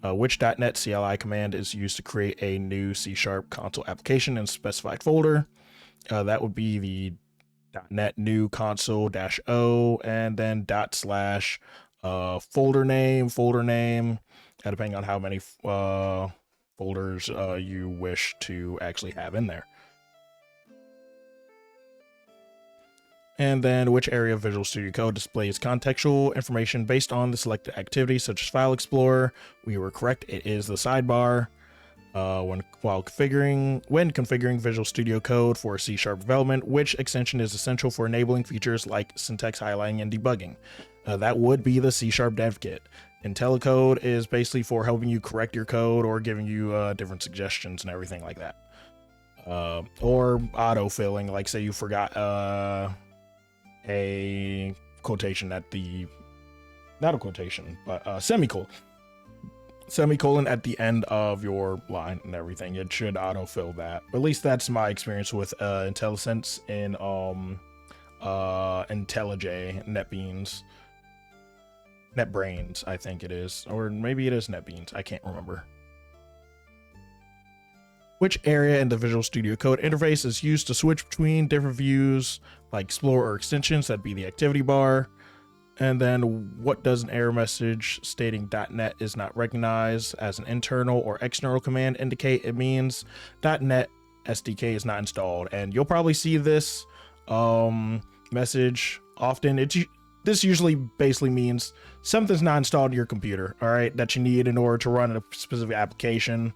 [SPEAKER 1] Which .NET CLI command is used to create a new C# console application in a specified folder? That would be the .NET new console -o and then / folder name, depending on how many folders you wish to actually have in there. And then which area of Visual Studio Code displays contextual information based on the selected activity, such as File Explorer? We were correct. It is the sidebar. When configuring Visual Studio Code for C# development, which extension is essential for enabling features like syntax highlighting and debugging? That would be the C# dev kit. IntelliCode is basically for helping you correct your code or giving you different suggestions and everything like that. Or auto-filling, like say you forgot a quotation at the, not a quotation, but semicolon at the end of your line and everything. It should autofill that. At least that's my experience with IntelliSense in IntelliJ, NetBrains, I think it is, or maybe it is NetBeans. I can't remember. Which area in the Visual Studio Code interface is used to switch between different views like Explorer or extensions? That'd be the activity bar. And then what does an error message stating .NET is not recognized as an internal or external command indicate? It means .NET SDK is not installed. And you'll probably see this message often. This usually basically means something's not installed in your computer, all right, that you need in order to run a specific application.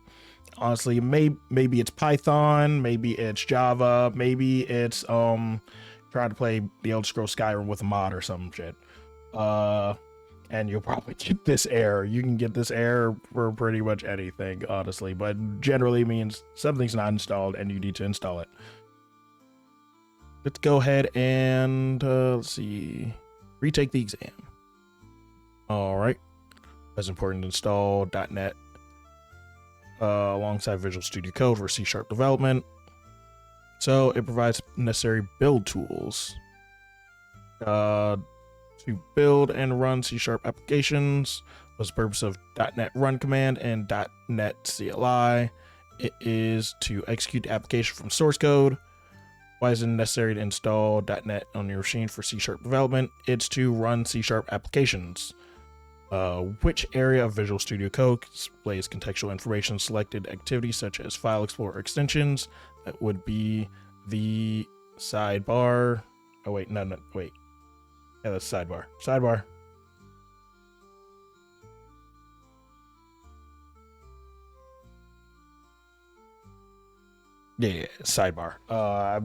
[SPEAKER 1] Honestly, maybe it's Python, maybe it's Java, maybe it's trying to play the Elder Scrolls Skyrim with a mod or some shit. And you'll probably get this error. You can get this error for pretty much anything, honestly, but generally means something's not installed and you need to install it. Let's go ahead and let's see, retake the exam. All right, that's important to install .NET alongside Visual Studio Code for C# development. So it provides necessary build tools to build and run C# applications. What's the purpose of .NET run command and .NET CLI? It is to execute the application from source code. Why is it necessary to install .NET on your machine for C# development? It's to run C# applications. Which area of Visual Studio Code displays contextual information selected activities such as File Explorer extensions? That would be the sidebar. Oh wait, no, wait. Yeah, that's sidebar. Sidebar. Yeah, sidebar. I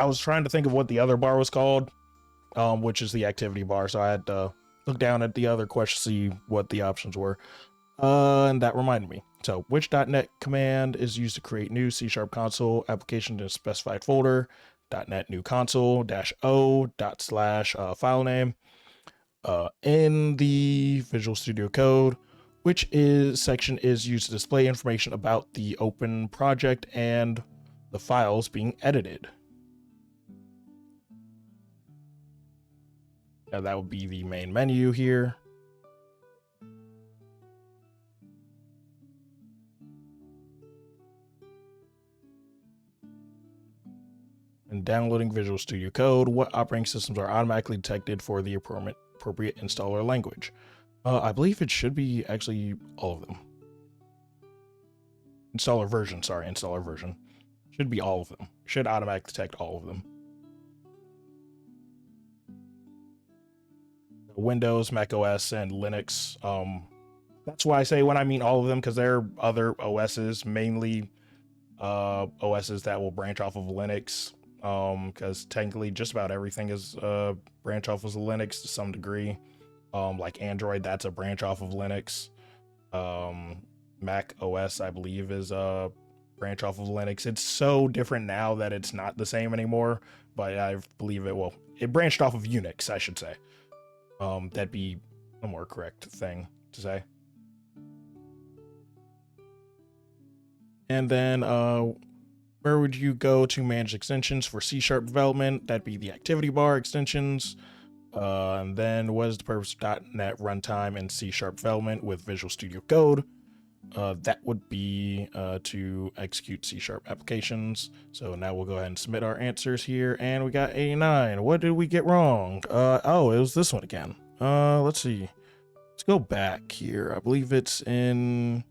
[SPEAKER 1] was trying to think of what the other bar was called, which is the activity bar. So I had to look down at the other question, see what the options were. And that reminded me. So which .NET command is used to create new C# console application in a specified folder? .NET new console -o file name. In the Visual Studio Code, which section is used to display information about the open project and the files being edited? That would be the main menu here. and downloading Visual Studio Code, what operating systems are automatically detected for the appropriate installer language? I believe it should be actually all of them. Installer version. Should be all of them. Should automatically detect all of them. Windows, Mac OS, and Linux. That's why I say when I mean all of them, because there are other OSs, mainly OSs that will branch off of Linux. Because technically just about everything is branch off of Linux to some degree. Like Android, that's a branch off of Linux. Mac OS, I believe, is a branch off of Linux. It's so different now that it's not the same anymore, but I believe it branched off of Unix, I should say. That'd be a more correct thing to say. And then where would you go to manage extensions for C# development? That'd be the activity bar extensions. And then what is the purpose of .NET runtime and C# development with Visual Studio Code? That would be to execute C# applications. So now we'll go ahead and submit our answers here, and we got 89. What did we get wrong? Oh, it was this one again. Let's see. Let's go back here. I believe it's in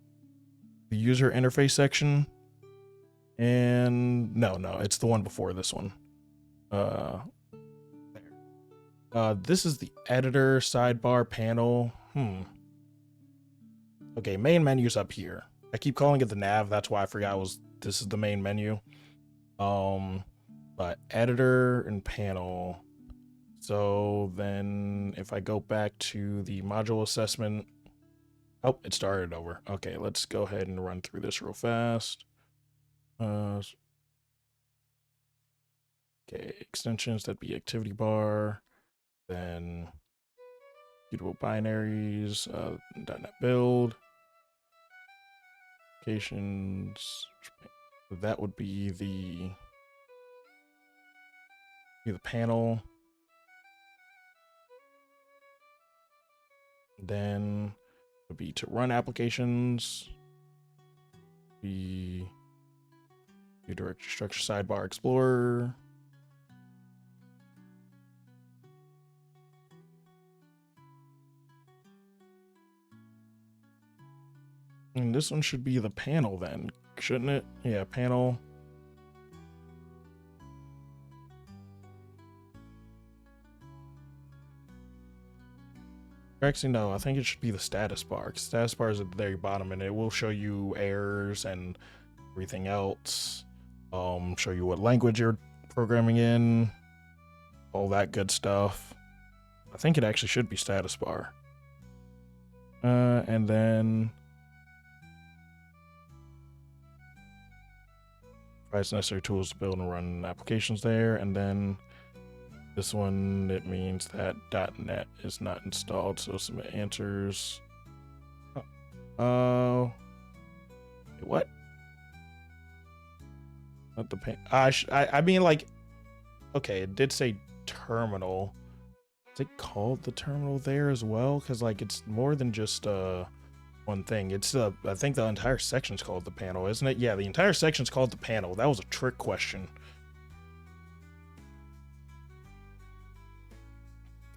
[SPEAKER 1] the user interface section. And no, it's the one before this one. There. This is the editor sidebar panel. Okay, main menu's up here. I keep calling it the nav. That's why I forgot this is the main menu. But editor and panel. So then if I go back to the module assessment, oh, it started over. Okay, let's go ahead and run through this real fast. Okay, extensions, that'd be activity bar, then suitable binaries, .NET build, applications, that would be the panel. Then it would be to run applications, the directory structure sidebar explorer. And this one should be the panel then, shouldn't it? Yeah, panel. Actually, no, I think it should be the status bar. Status bar is at the very bottom, and it will show you errors and everything else. Show you what language you're programming in, all that good stuff. I think it actually should be status bar. And then provides necessary tools to build and run applications there. And then this one, it means that .NET is not installed, so submit answers. What? Not the pain. I mean, like, okay, it did say terminal. Is it called the terminal there as well? Because like it's more than just one thing. It's I think the entire section's called the panel, isn't it? Yeah, the entire section's called the panel. That was a trick question.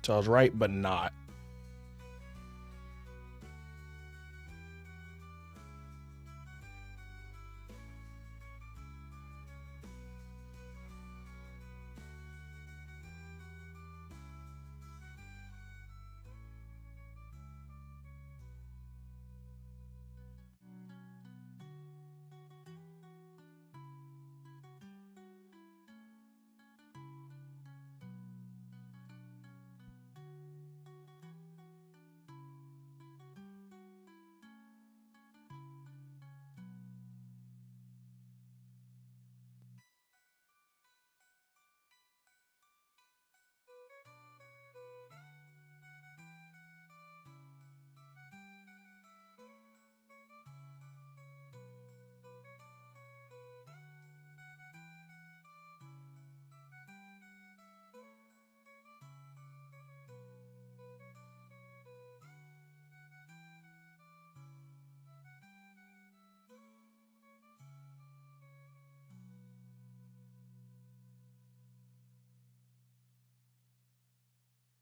[SPEAKER 1] So I was right, but not.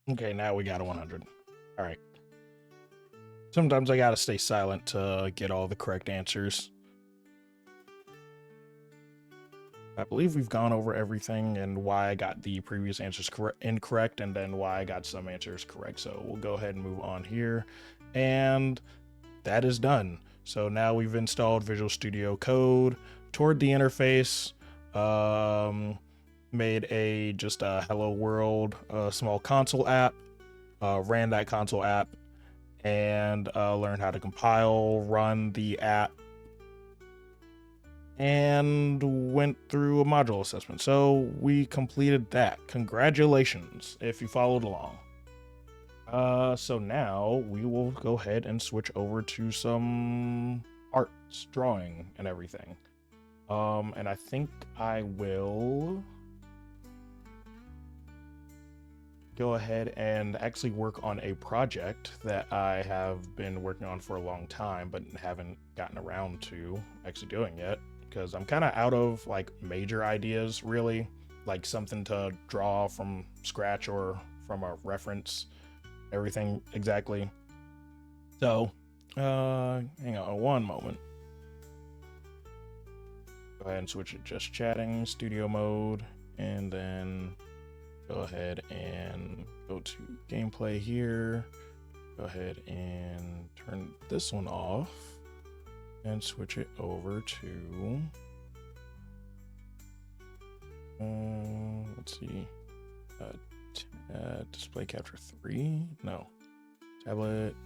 [SPEAKER 1] Okay, now we got a 100. All right. Sometimes I gotta stay silent to get all the correct answers. I believe we've gone over everything and why I got the previous answers incorrect, and then why I got some answers correct. So we'll go ahead and move on here. And that is done. So now we've installed Visual Studio Code, toured the interface, made just a Hello World small console app, ran that console app, and learned how to compile, run the app, and went through a module assessment. So we completed that. Congratulations if you followed along. So now we will go ahead and switch over to some arts, drawing, and everything. And I think I will go ahead and actually work on a project that I have been working on for a long time, but haven't gotten around to actually doing yet, because I'm kind of out of like major ideas, really, like something to draw from scratch or from a reference, everything exactly. So, hang on one moment. Go ahead and switch to just chatting, studio mode, and then go ahead and go to gameplay here. Go ahead and turn this one off and switch it over to, let's see, display capture 3. No, tablet.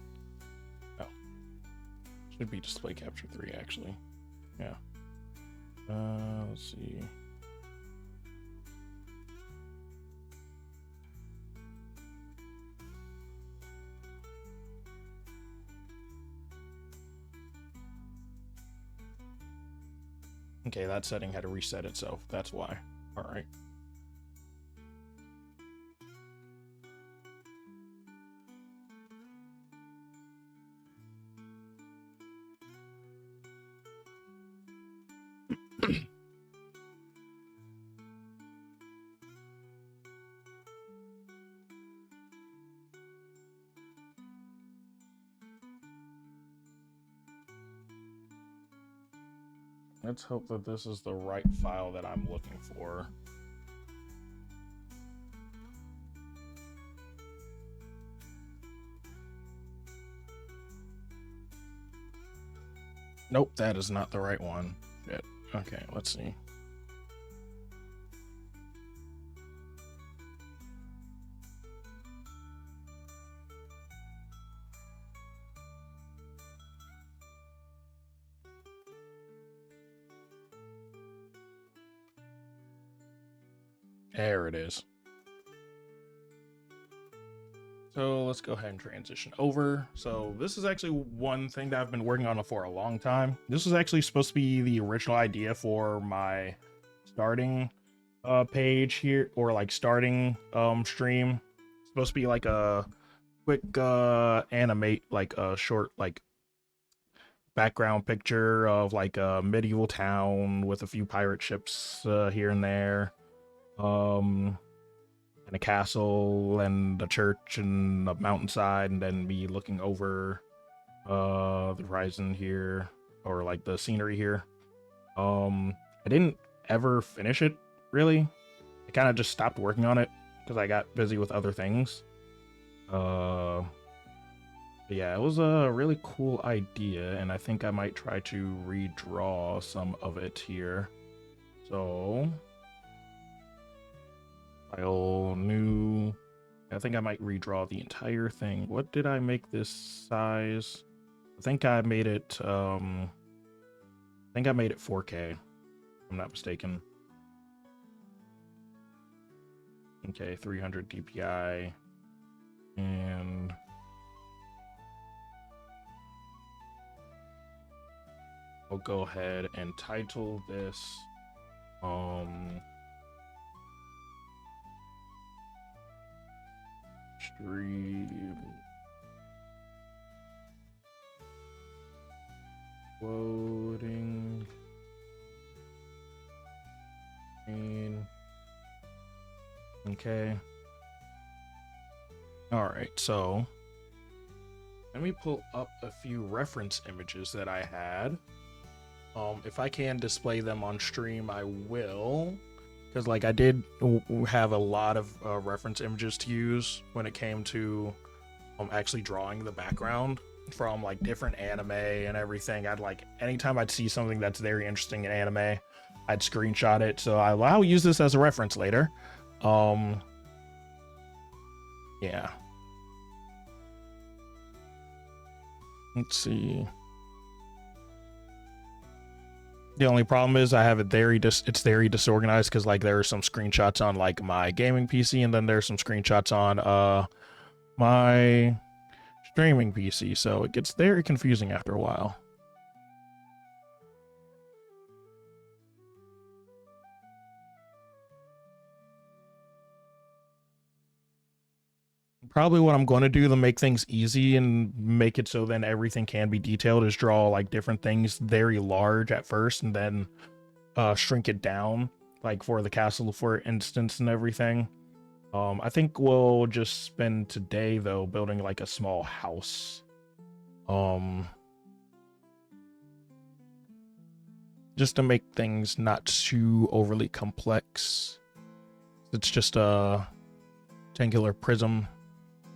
[SPEAKER 1] No, should be display capture 3 actually. Yeah. Let's see. Okay, that setting had to reset itself. That's why. All right. Let's hope that this is the right file that I'm looking for. Nope, that is not the right one. Shit. Okay, let's see. There it is. So let's go ahead and transition over. So this is actually one thing that I've been working on for a long time. This was actually supposed to be the original idea for my starting page here, or like starting stream. It's supposed to be like a quick animate, like a short like background picture of like a medieval town with a few pirate ships here and there. And a castle and a church and a mountainside, and then me looking over the Ryzen here, or like the scenery here. I didn't ever finish it, really. I kind of just stopped working on it because I got busy with other things. But yeah, it was a really cool idea, and I think I might try to redraw some of it here. So file, new. I think I might redraw the entire thing. What did I make this size? I think I made it 4K, if I'm not mistaken. Okay, 300 DPI. And I'll go ahead and title this stream loading screen. Okay. All right, so let me pull up a few reference images that I had. If I can display them on stream, I will, because like I did have a lot of reference images to use when it came to actually drawing the background from like different anime and everything. I'd like, anytime I'd see something that's very interesting in anime, I'd screenshot it. So I'll use this as a reference later. Yeah. Let's see. The only problem is I have it it's very disorganized, because like there are some screenshots on like my gaming PC, and then there's some screenshots on my streaming PC, so it gets very confusing after a while. Probably what I'm going to do to make things easy and make it so then everything can be detailed is draw like different things very large at first, and then shrink it down, like for the castle, for instance, and everything. I think we'll just spend today though building like a small house. Just to make things not too overly complex. It's just a rectangular prism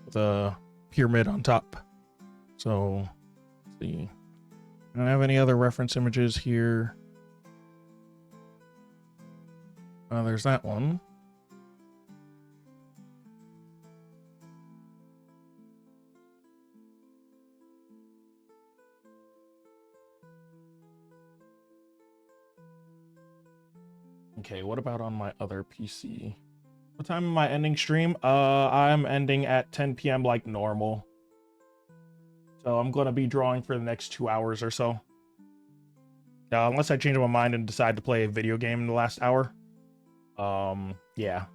[SPEAKER 1] with a pyramid on top. So, let's see. I don't have any other reference images here. There's that one. Okay, what about on my other PC? What time am I ending stream? I'm ending at 10 p.m. like normal. So I'm going to be drawing for the next 2 hours or so. Unless I change my mind and decide to play a video game in the last hour. Yeah.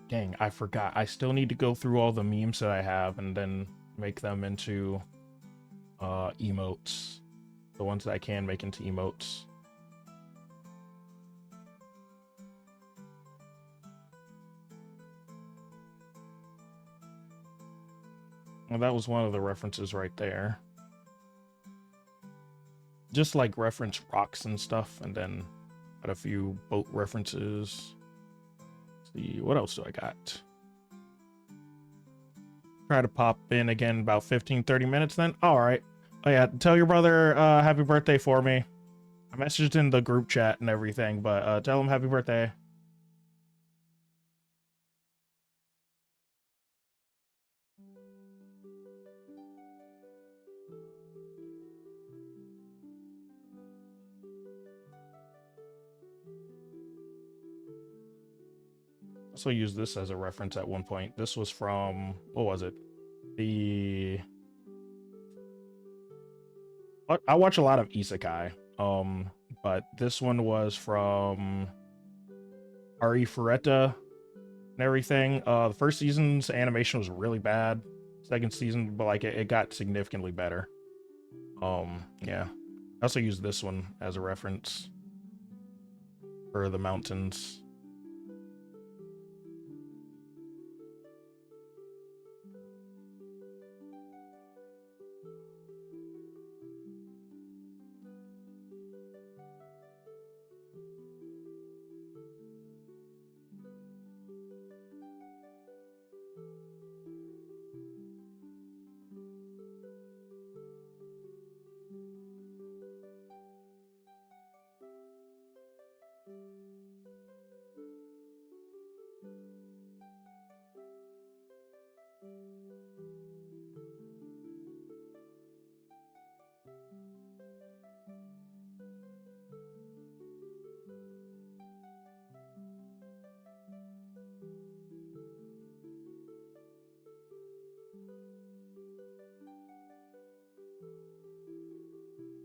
[SPEAKER 1] Dang, I forgot. I still need to go through all the memes that I have and then make them into emotes. The ones that I can make into emotes. Well, that was one of the references right there. Just like reference rocks and stuff, and then got a few boat references. Let's see, what else do I got? Try to pop in again about 15-30 minutes then. All right. Oh yeah, tell your brother happy birthday for me. I messaged in the group chat and everything, but tell him happy birthday. Also used this as a reference at one point. This was from, what was it? I watch a lot of isekai, but this one was from Ari Fureta and everything. The first season's animation was really bad. Second season, but like it got significantly better. Yeah. I also used this one as a reference for the mountains.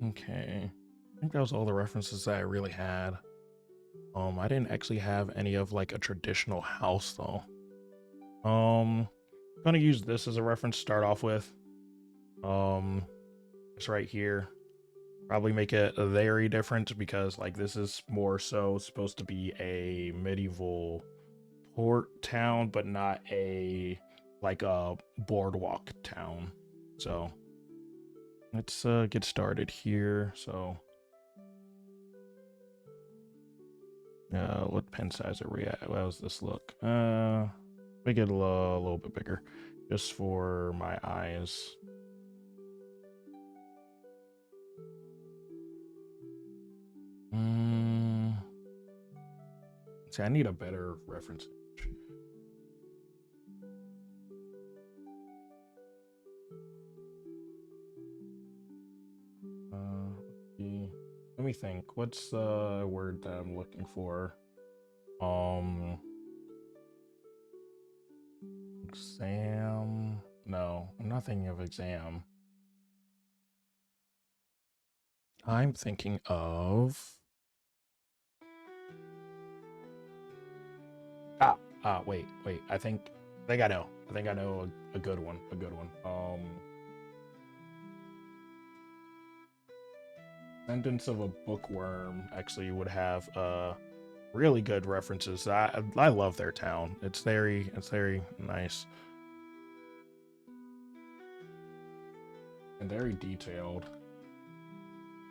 [SPEAKER 1] Okay, I think that was all the references that I really had. I didn't actually have any of like a traditional house though. I'm gonna use this as a reference to start off with. It's right here. Probably make it very different because like this is more so supposed to be a medieval port town, but not a like a boardwalk town. So let's get started here. So what pen size are we at? How does this look? Make it a little bit bigger just for my eyes. See, I need a better reference. Let me think. What's the word that I'm looking for? Exam. No, I'm not thinking of exam. I'm thinking of wait. I think I know. I think I know a good one. A good one. Sentence of a Bookworm actually would have really good references. I love their town. It's very nice and very detailed.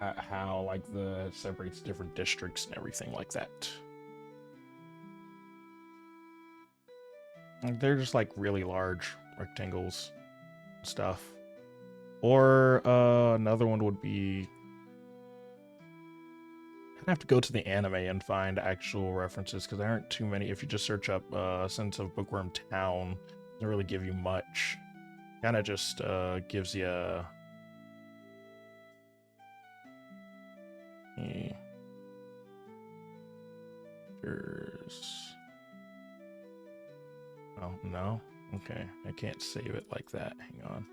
[SPEAKER 1] How like the separates different districts and everything like that. They're just like really large rectangles and stuff. Or another one would be, I'd have to go to the anime and find actual references because there aren't too many. If you just search up Sense of Bookworm Town, it doesn't really give you much. Kind of just gives you Oh, no? Okay, I can't save it like that. Hang on.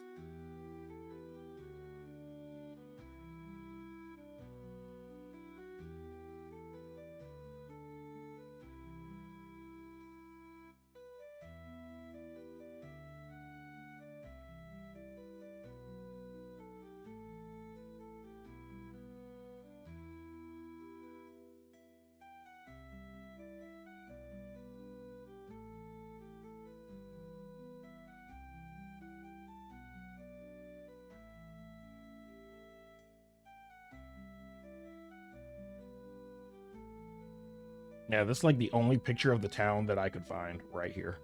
[SPEAKER 1] Yeah, this is like the only picture of the town that I could find right here.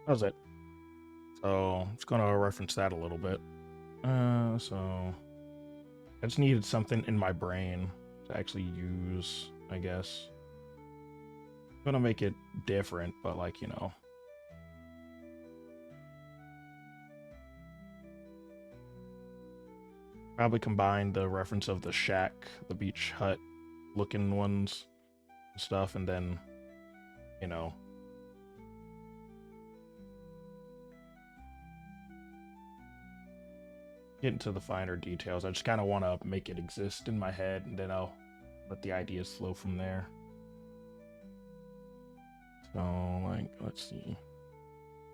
[SPEAKER 1] That was it. So I'm just gonna reference that a little bit. So I just needed something in my brain to actually use, I guess. I'm gonna make it different, but like, you know. Probably combine the reference of the shack, the beach hut looking ones and stuff, and then, you know, get into the finer details. I just kind of want to make it exist in my head, and then I'll let the ideas flow from there. So, like, let's see.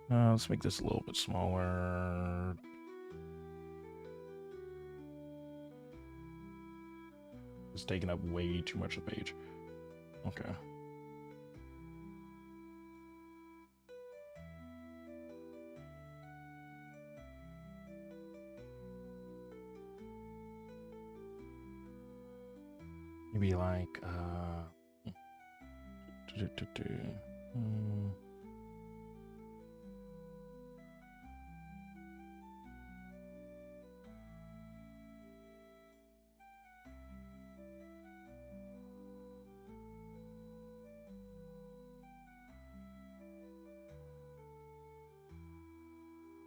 [SPEAKER 1] Let's make this a little bit smaller. It's taking up way too much of the page. Okay. Maybe like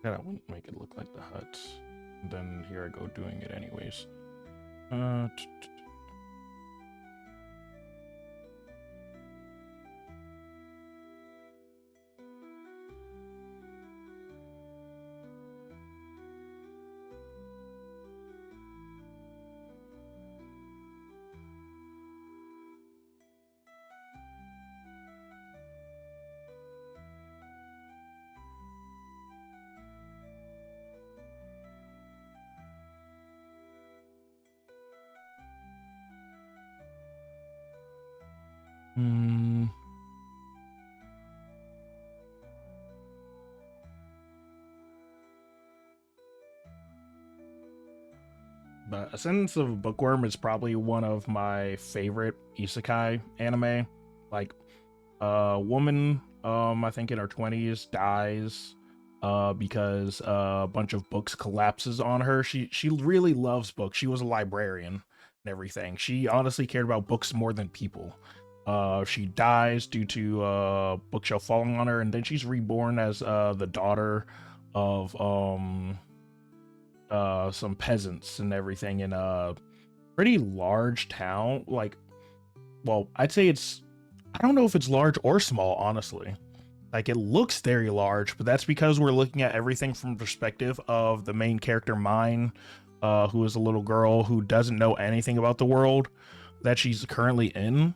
[SPEAKER 1] yeah, I wouldn't make it look like the huts. And then here I go doing it anyways. Hmm. But Ascendance of a Bookworm is probably one of my favorite isekai anime. Like, a woman, I think in her 20s, dies because a bunch of books collapses on her. She really loves books. She was a librarian and everything. She honestly cared about books more than people. She dies due to bookshelf falling on her, and then she's reborn as the daughter of some peasants and everything in a pretty large town. Like, well, I'd say it's, I don't know if it's large or small, honestly. Like, it looks very large, but that's because we're looking at everything from the perspective of the main character, Mine, who is a little girl who doesn't know anything about the world that she's currently in.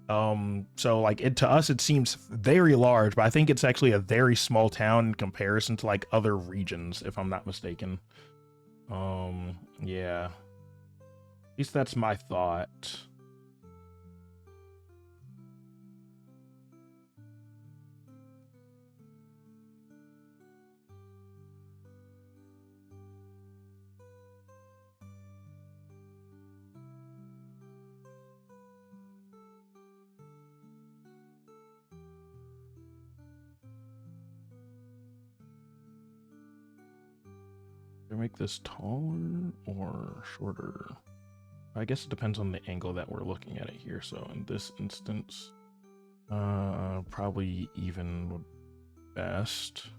[SPEAKER 1] So like, it, to us it seems very large, but I think it's actually a very small town in comparison to like other regions, if I'm not mistaken. Yeah. At least that's my thought. Do I make this taller or shorter? I guess it depends on the angle that we're looking at it here. So in this instance, probably even would best.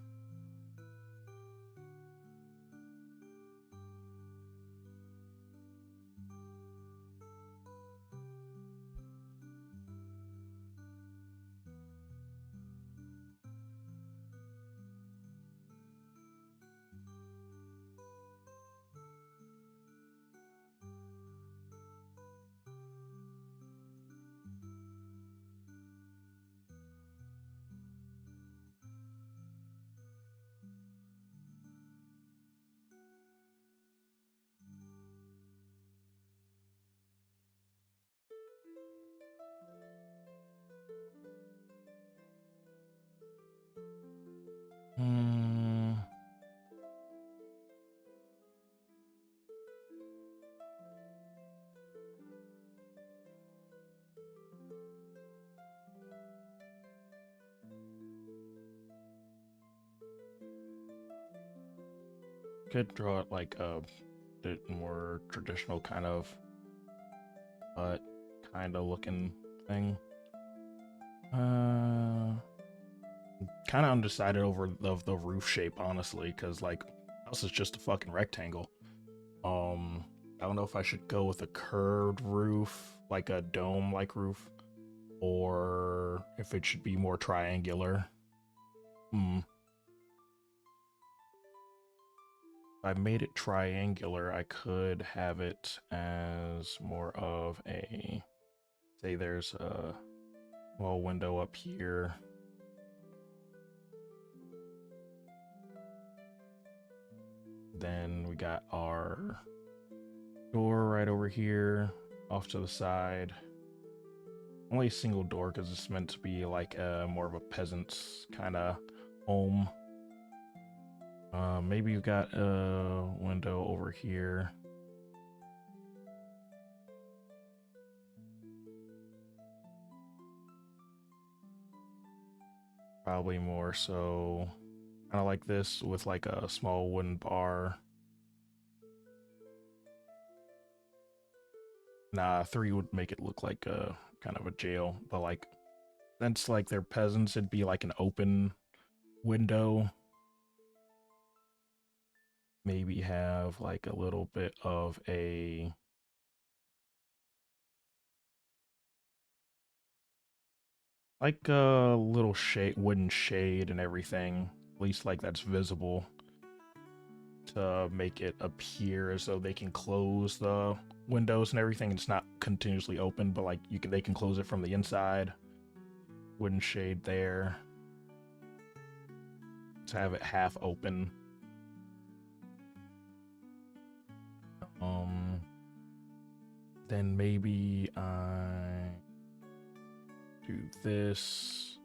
[SPEAKER 1] Hmm. Could draw it like a bit more traditional kind of, but kind of looking thing. Kind of undecided over the roof shape, honestly, because like, house is just a fucking rectangle. Um, I don't know if I should go with a curved roof, like a dome-like roof, or if it should be more triangular. Hmm. If I made it triangular, I could have it as more of a, say there's a well window up here. Then we got our door right over here, off to the side. Only a single door because it's meant to be like more of a peasant's kind of home. Maybe you got a window over here. Probably more so kind of like this with like a small wooden bar. Nah, 3 would make it look like a kind of a jail, but like, since like they're peasants, it'd be like an open window. Maybe have like a little bit of a, like a little shade, wooden shade and everything, at least like that's visible, to make it appear as though they can close the windows and everything. It's not continuously open, but like they can close it from the inside. Wooden shade there to have it half open. Then maybe I do this.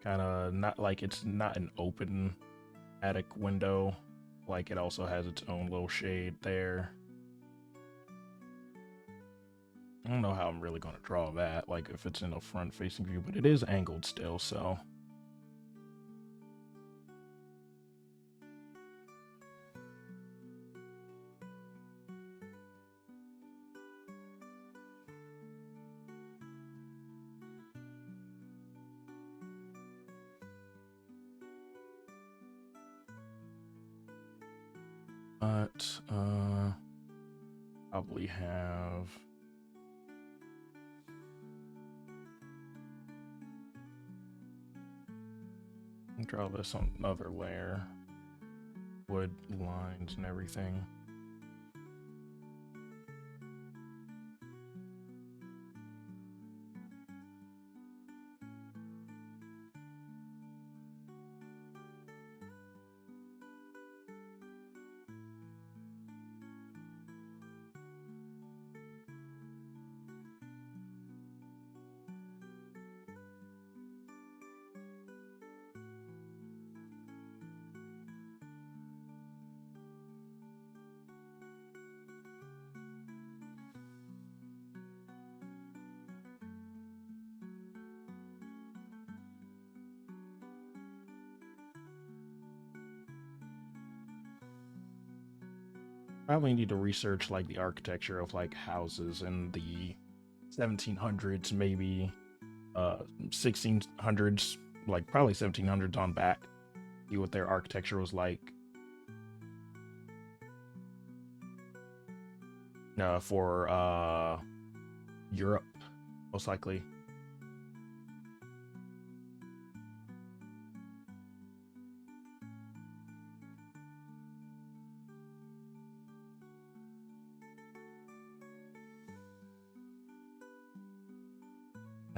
[SPEAKER 1] Kind of not like it's not an open attic window. Like it also has its own little shade there. I don't know how I'm really going to draw that, like if it's in a front facing view, but it is angled still, so. But, probably have. Draw this on another layer. Wood lines and everything. Probably need to research like the architecture of like houses in the 1700s, maybe 1600s, like probably 1700s on back. See what their architecture was like. For Europe, most likely.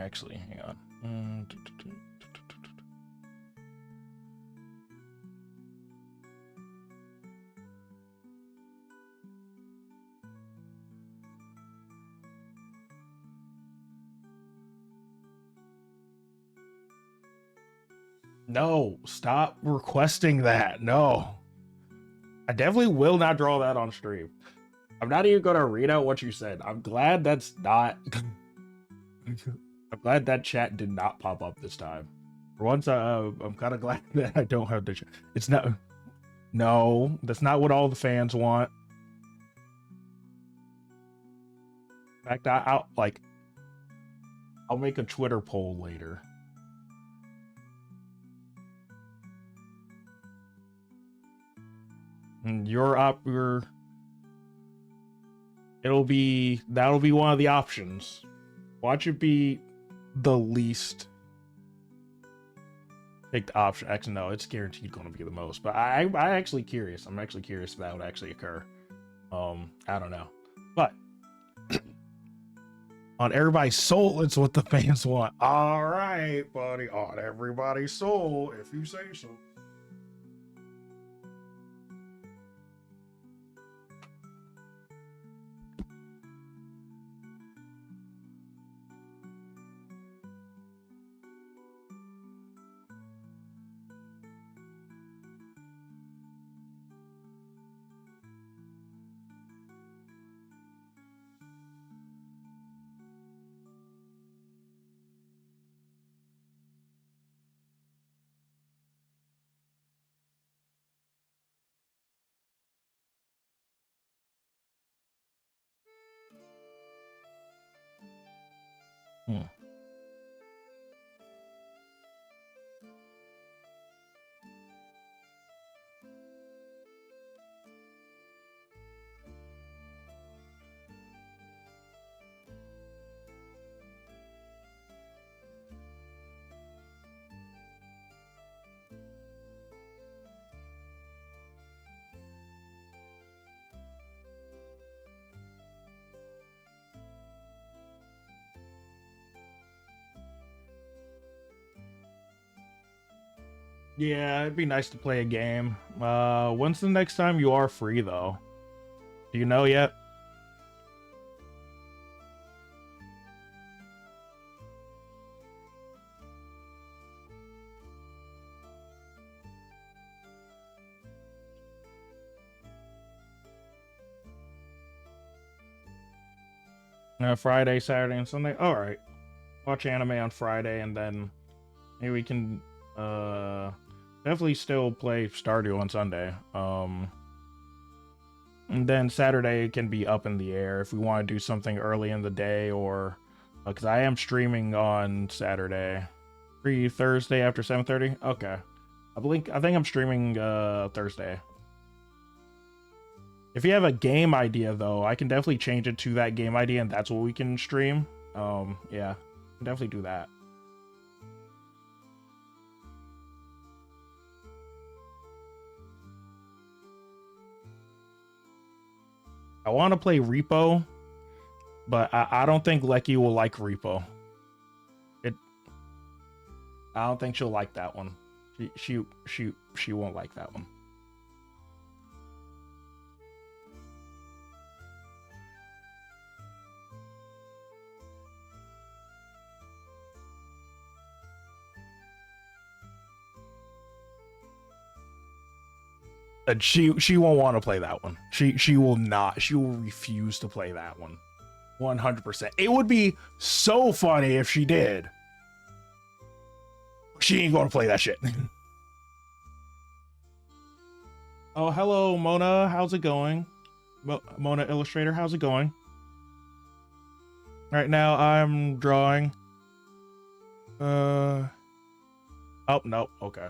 [SPEAKER 1] Actually, hang on. No, stop requesting that. No. I definitely will not draw that on stream. I'm not even going to read out what you said. I'm glad that's not... I'm glad that chat did not pop up this time. For once, I'm kind of glad that I don't have to. It's not. No, that's not what all the fans want. In fact, I'll make a Twitter poll later. And that'll be one of the options. Watch it be the least picked option. Actually, no, it's guaranteed going to be the most. But I'm actually curious. I'm actually curious if that would actually occur. I don't know. But on everybody's soul, it's what the fans want. All right, buddy. On everybody's soul, if you say so. Yeah, it'd be nice to play a game. When's the next time you are free, though? Do you know yet? Friday, Saturday, and Sunday. All right. Watch anime on Friday, and then maybe we can definitely still play Stardew on Sunday. And then Saturday can be up in the air if we want to do something early in the day, or because I am streaming on Saturday. Free Thursday after 7:30. Okay. I think I'm streaming Thursday. If you have a game idea though, I can definitely change it to that game idea, and that's what we can stream. Yeah, definitely do that. I want to play Repo, but I don't think Lecky will like Repo. I don't think she'll like that one. She won't like that one. And she won't want to play that one. She will not. She will refuse to play that one. 100%. It would be so funny if she did. She ain't gonna play that shit. Oh, hello, Mona. How's it going? Mona Illustrator, how's it going? Right now, I'm drawing. Oh, no. Okay.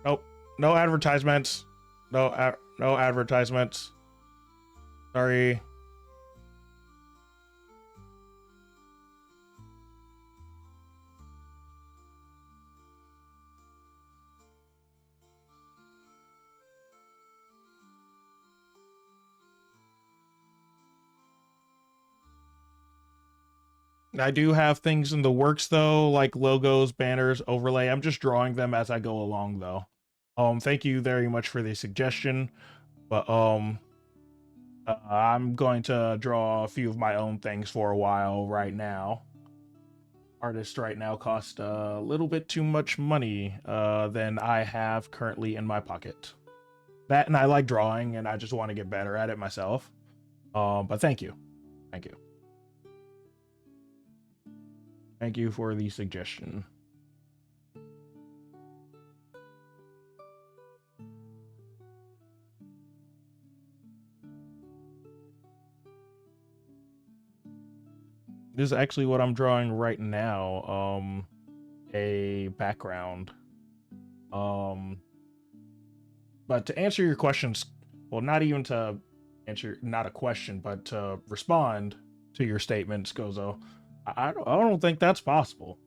[SPEAKER 1] Nope. No advertisements. No advertisements. Sorry. I do have things in the works though, like logos, banners, overlay. I'm just drawing them as I go along though. Thank you very much for the suggestion, but I'm going to draw a few of my own things for a while right now. Artists right now cost a little bit too much money than I have currently in my pocket. That, and I like drawing, and I just want to get better at it myself. But thank you. Thank you. Thank you for the suggestion. This is actually what I'm drawing right now. A background. But to answer your questions, well, not even to answer, not a question, but to respond to your statements, Gozo, I don't think that's possible.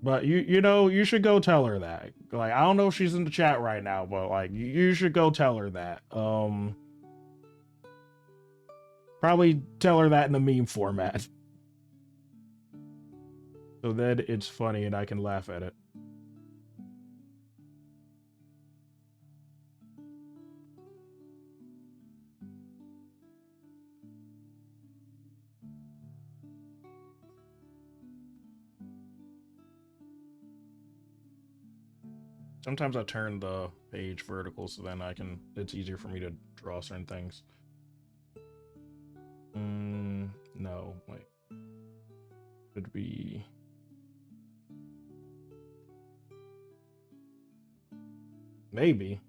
[SPEAKER 1] But you know, you should go tell her that. Like, I don't know if she's in the chat right now, but like, you should go tell her that. Probably tell her that in a meme format, so that it's funny and I can laugh at it. Sometimes I turn the page vertical so then it's easier for me to draw certain things. No, wait. Could be. Maybe.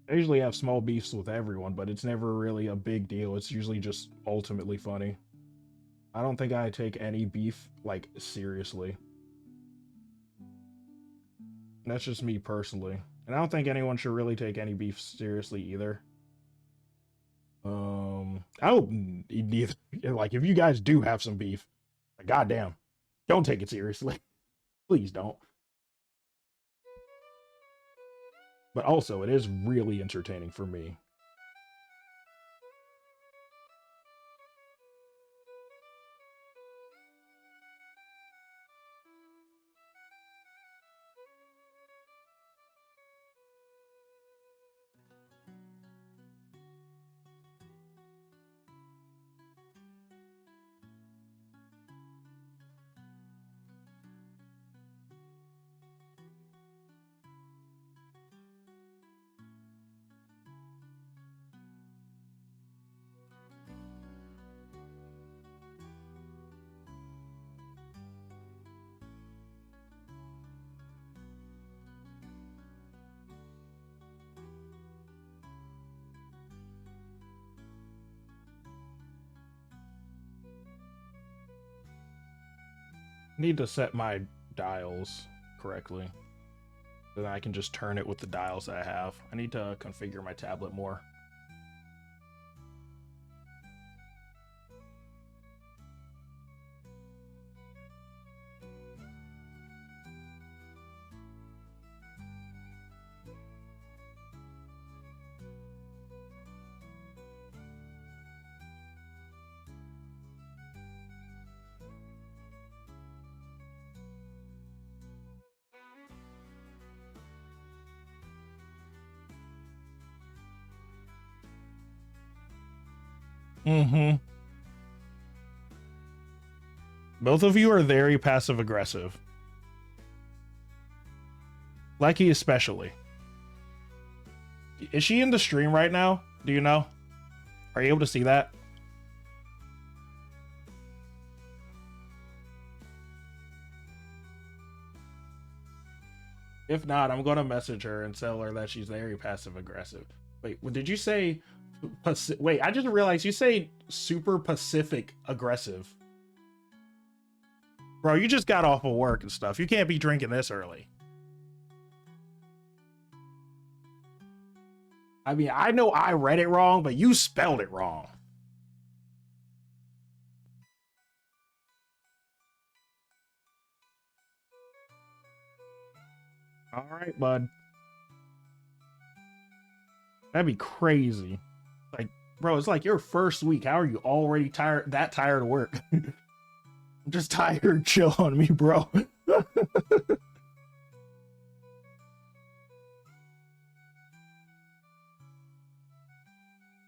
[SPEAKER 1] I usually have small beefs with everyone, but it's never really a big deal. It's usually just ultimately funny. I don't think I take any beef, like, seriously. That's just me personally. And I don't think anyone should really take any beef seriously either. I hope neither. Like, if you guys do have some beef, like, goddamn, don't take it seriously. Please don't. But also, it is really entertaining for me. Need to set my dials correctly. Then I can just turn it with the dials that I have. I need to configure my tablet more. Mm-hmm. Both of you are very passive aggressive. Lucky especially. Is she in the stream right now? Do you know? Are you able to see that? If not, I'm going to message her and tell her that she's very passive aggressive. Wait, did you say... Wait, I just realized you say super Pacific aggressive. Bro, you just got off of work and stuff. You can't be drinking this early. I mean, I know I read it wrong, but you spelled it wrong. All right, bud. That'd be crazy. Like, bro, it's like your first week. How are you already tired? That tired of work? I'm just tired. Chill on me, bro.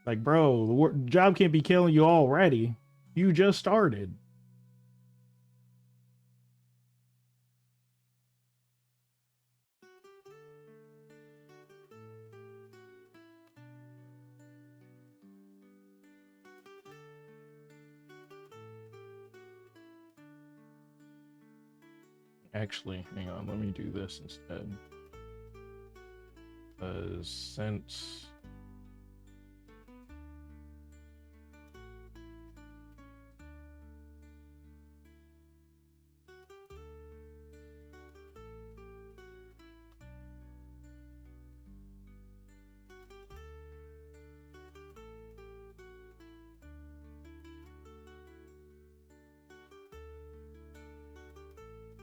[SPEAKER 1] Like, bro, the job can't be killing you already. You just started. Actually, hang on, let me do this instead. Since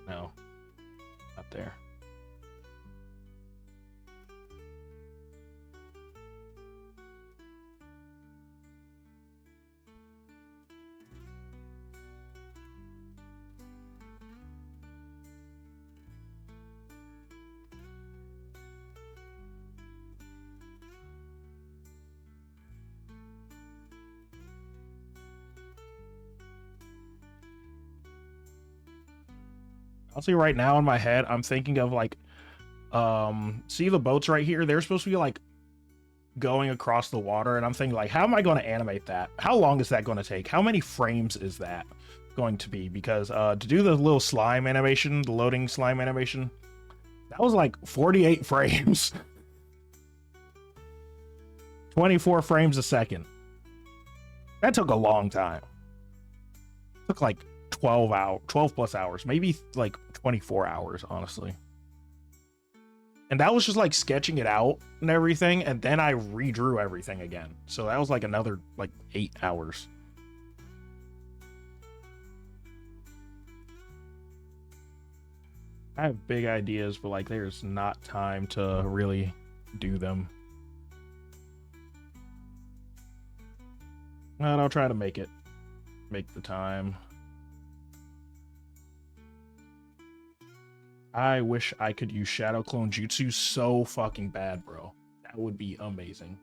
[SPEAKER 1] no, not there. Honestly, right now in my head, I'm thinking of like, see the boats right here? They're supposed to be like going across the water, and I'm thinking like, how am I going to animate that? How long is that going to take? How many frames is that going to be? Because to do the little slime animation, the loading slime animation, that was like 48 frames. 24 frames a second. That took a long time. It took like 12 plus hours, maybe like 24 hours, honestly. And that was just like sketching it out and everything, and then I redrew everything again. So that was like another like 8 hours. I have big ideas, but like there's not time to really do them. But I'll try to make the time. I wish I could use Shadow Clone Jutsu so fucking bad, bro. That would be amazing.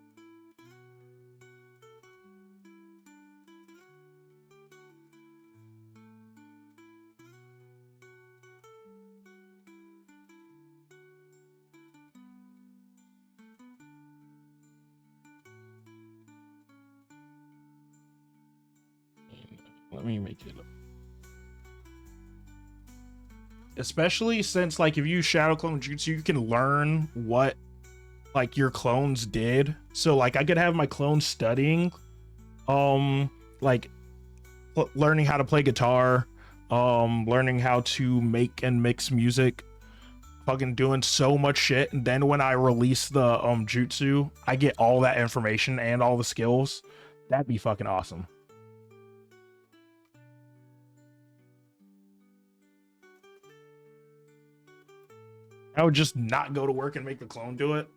[SPEAKER 1] Let me make it up. Especially since like if you use Shadow Clone Jutsu, you can learn what like your clones did. So like I could have my clones studying like learning how to play guitar, learning how to make and mix music, fucking doing so much shit. And then when I release the jutsu, I get all that information and all the skills. That'd be fucking awesome. I would just not go to work and make the clone do it.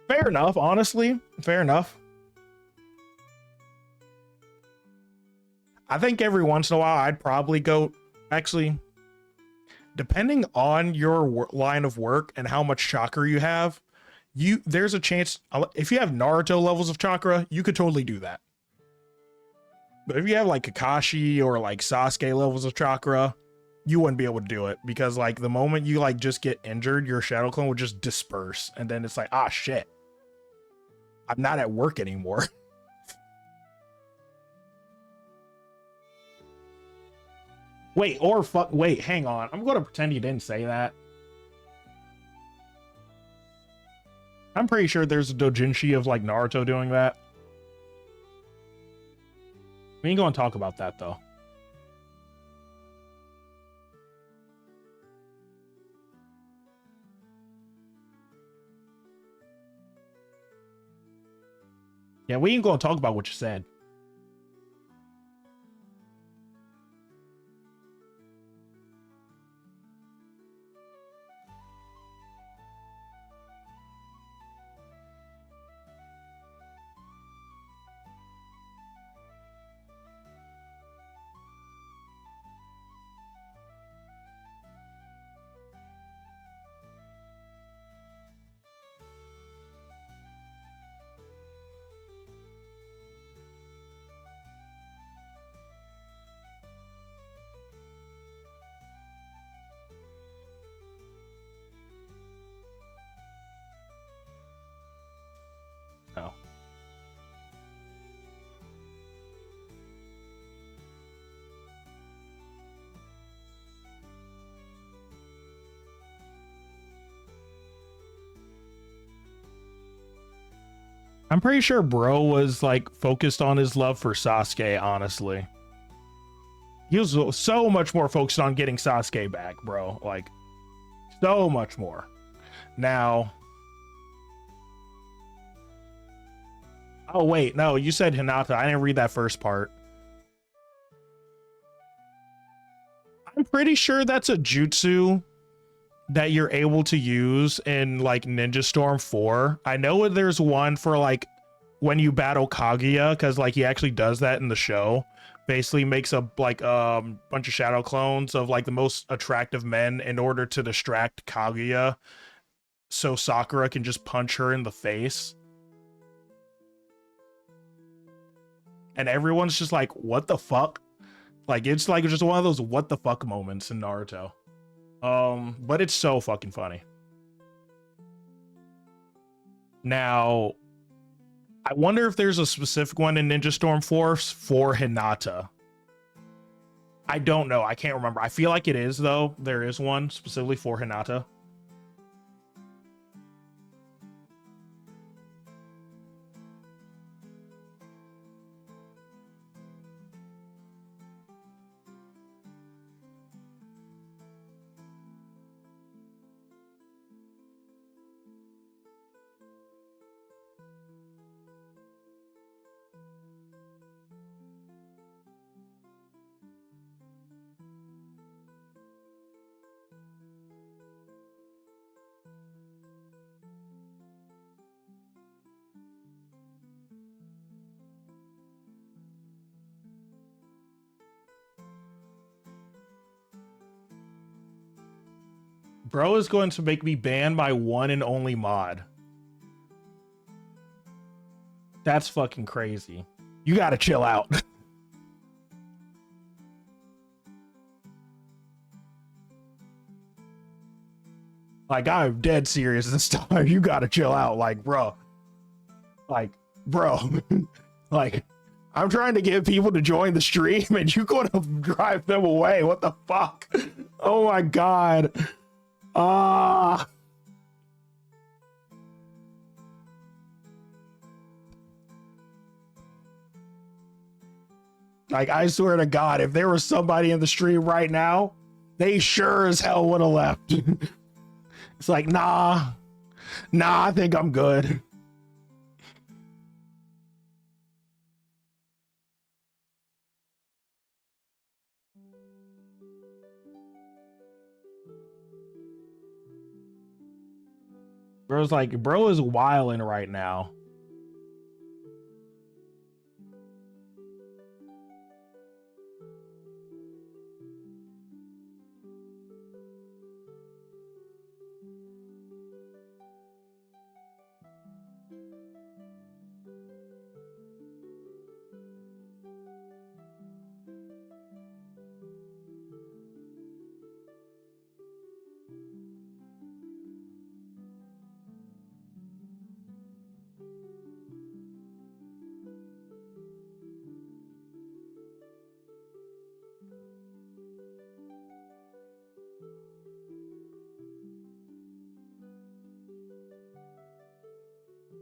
[SPEAKER 1] Fair enough, honestly. Fair enough. I think every once in a while I'd probably go, actually, depending on your line of work and how much chakra you have, there's a chance, if you have Naruto levels of chakra, you could totally do that. But if you have like Kakashi or like Sasuke levels of chakra, you wouldn't be able to do it, because like the moment you like just get injured, your shadow clone would just disperse, and then it's like, ah shit, I'm not at work anymore. Wait, wait, hang on. I'm going to pretend you didn't say that. I'm pretty sure there's a doujinshi of like Naruto doing that. We ain't going to talk about that though. Yeah, we ain't going to talk about what you said. Oh. I'm pretty sure bro was like focused on his love for Sasuke, honestly. He was so much more focused on getting Sasuke back, bro. Like, so much more. Now... Oh, wait, no, you said Hinata. I didn't read that first part. I'm pretty sure that's a jutsu that you're able to use in, like, Ninja Storm 4. I know there's one for, like, when you battle Kaguya, because, like, he actually does that in the show. Basically makes a, like, bunch of shadow clones of, like, the most attractive men in order to distract Kaguya so Sakura can just punch her in the face. And everyone's just like, what the fuck? Like, it's like just one of those what the fuck moments in Naruto. But it's so fucking funny. Now, I wonder if there's a specific one in Ninja Storm Force for Hinata. I don't know. I can't remember. I feel like it is, though. There is one specifically for Hinata. Bro is going to make me ban my one and only mod. That's fucking crazy. You gotta chill out. Like, I'm dead serious this time. You gotta chill out. Like, bro. Like, bro. Like, I'm trying to get people to join the stream and you're gonna drive them away. What the fuck? Oh my god. Ah. Like, I swear to God, if there was somebody in the stream right now, they sure as hell would have left. It's like, nah, I think I'm good. Bro's like, bro is wilding right now.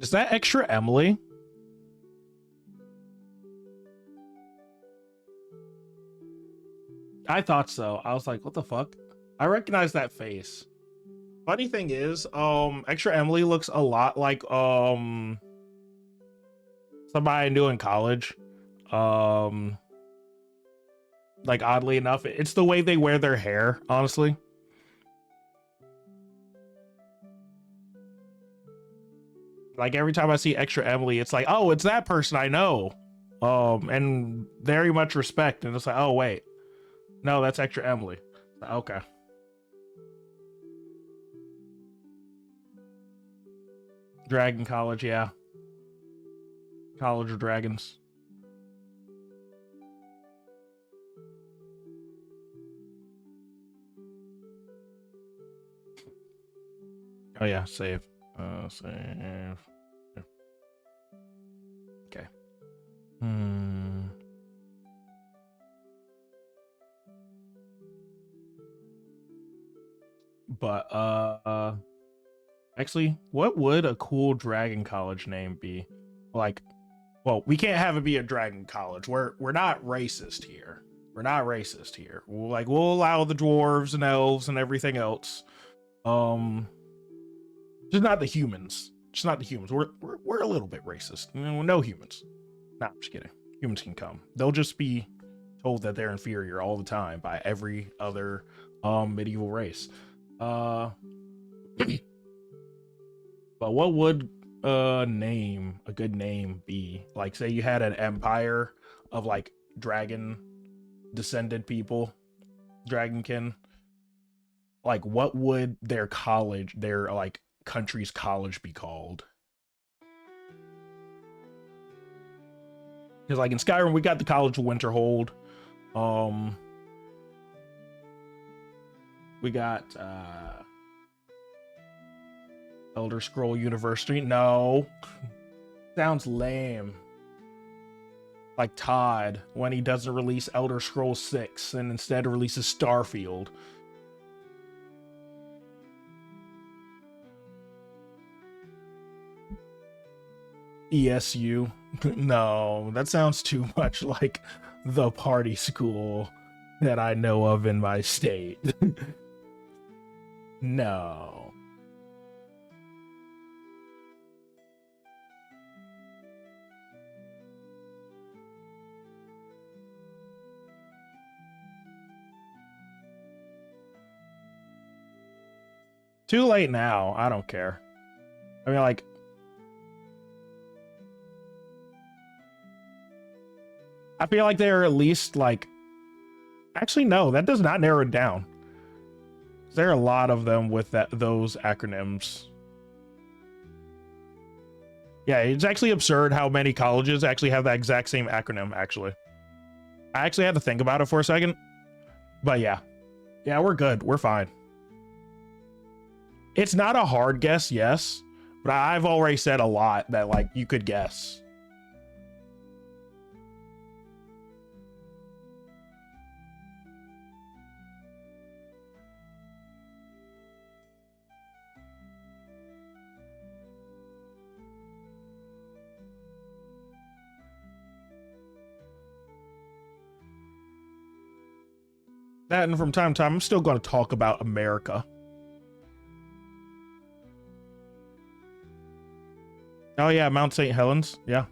[SPEAKER 1] Is that extra Emily? I thought so. I was like, what the fuck? I recognize that face. Funny thing is, extra Emily looks a lot like somebody I knew in college. Like, oddly enough, it's the way they wear their hair, honestly. Like, every time I see extra Emily, it's like, oh, it's that person I know. And very much respect. And it's like, oh wait. No, that's extra Emily. Okay. Dragon College, yeah. College of Dragons. Oh yeah, save. Save. Okay. But actually, what would a cool Dragon College name be? Like, well, we can't have it be a Dragon College. We're not racist here. We're not racist here. We'll allow the dwarves and elves and everything else. Just not the humans. Just not the humans. We're a little bit racist. No humans. Nah, I'm just kidding. Humans can come. They'll just be told that they're inferior all the time by every other medieval race. But what would a good name be? Like, say you had an empire of like dragon descended people, dragonkin. Like, what would their like country's college be called? Because like in Skyrim, we got the College of Winterhold. We got Elder Scroll University. No. Sounds lame. Like Todd when he doesn't release Elder Scrolls 6 and instead releases Starfield. ESU. No, that sounds too much like the party school that I know of in my state. No. Too late now. I don't care. I mean, like, I feel like they're at least like, actually, no, that does not narrow it down. There are a lot of them with those acronyms. Yeah, it's actually absurd how many colleges actually have that exact same acronym, actually. I actually had to think about it for a second. But yeah. Yeah, we're good. We're fine. It's not a hard guess, yes. But I've already said a lot that, like, you could guess. That, and from time to time, I'm still going to talk about America. Oh yeah, Mount St. Helens. Yeah,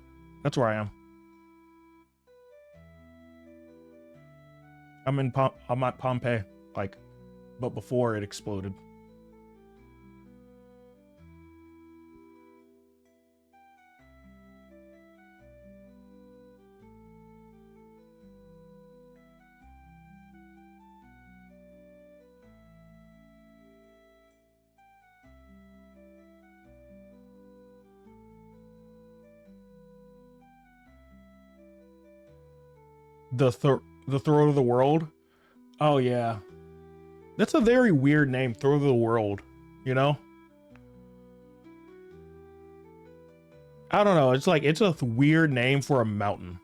[SPEAKER 1] that's where I am. I'm at Pompeii, like, but before it exploded. The throat of the world. Oh yeah, that's a very weird name, throat of the world. You know, I don't know. It's like it's a weird name for a mountain.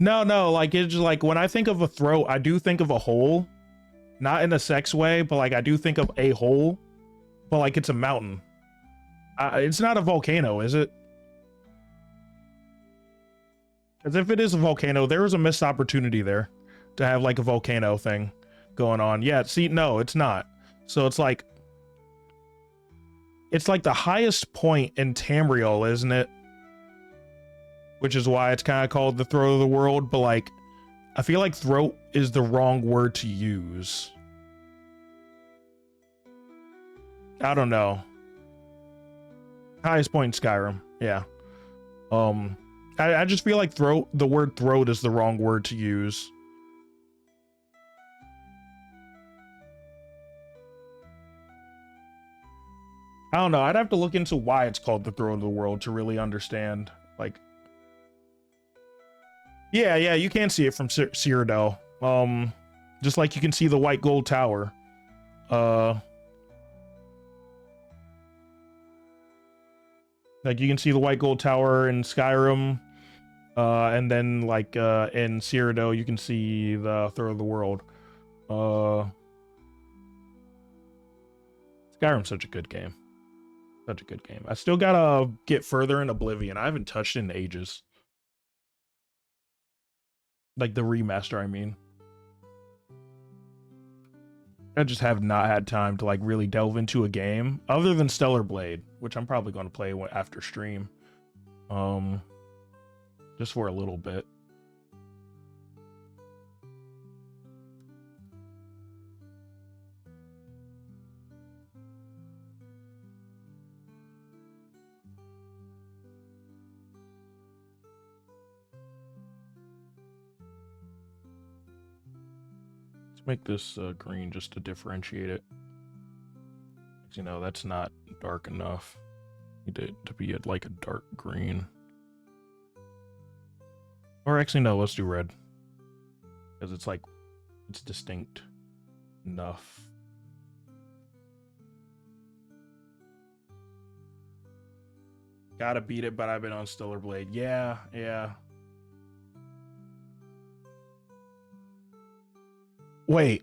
[SPEAKER 1] No, like it's just like when I think of a throat, I do think of a hole, not in a sex way, but like I do think of a hole, but like it's a mountain. It's not a volcano, is it? Because if it is a volcano, there is a missed opportunity there to have like a volcano thing going on. Yeah, see, no, it's not. So it's like the highest point in Tamriel, isn't it? Which is why it's kind of called the throat of the world, but like I feel like throat is the wrong word to use. I don't know. Highest point in Skyrim. Yeah. I just feel like the word throat is the wrong word to use. I don't know. I'd have to look into why it's called the throat of the world to really understand. Like, yeah, you can see it from Cyrodiil. Just like you can see the white gold tower. Like you can see the white gold tower in Skyrim, and then like in Cyrodiil you can see the throat of the world. Skyrim's such a good game. Such a good game. I still gotta get further in Oblivion. I haven't touched it in ages. Like the remaster, I mean. I just have not had time to like really delve into a game other than Stellar Blade, which I'm probably going to play after stream. Just for a little bit. Let's make this green just to differentiate it. You know, that's not dark enough. Need it to be at like a dark green. Or actually, no, let's do red. Because it's like, it's distinct enough. Gotta beat it, but I've been on Stellar Blade. Yeah. Wait.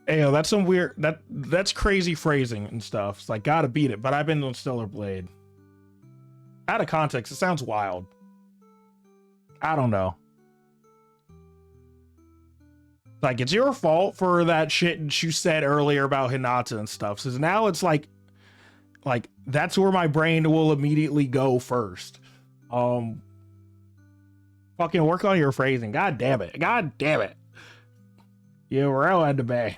[SPEAKER 1] Ayo, that's some weird, that's crazy phrasing and stuff. It's like, gotta beat it, but I've been on Stellar Blade. Out of context, it sounds wild. I don't know. Like, it's your fault for that shit you said earlier about Hinata and stuff. So now it's like that's where my brain will immediately go first. Fucking work on your phrasing. God damn it. You ruined me.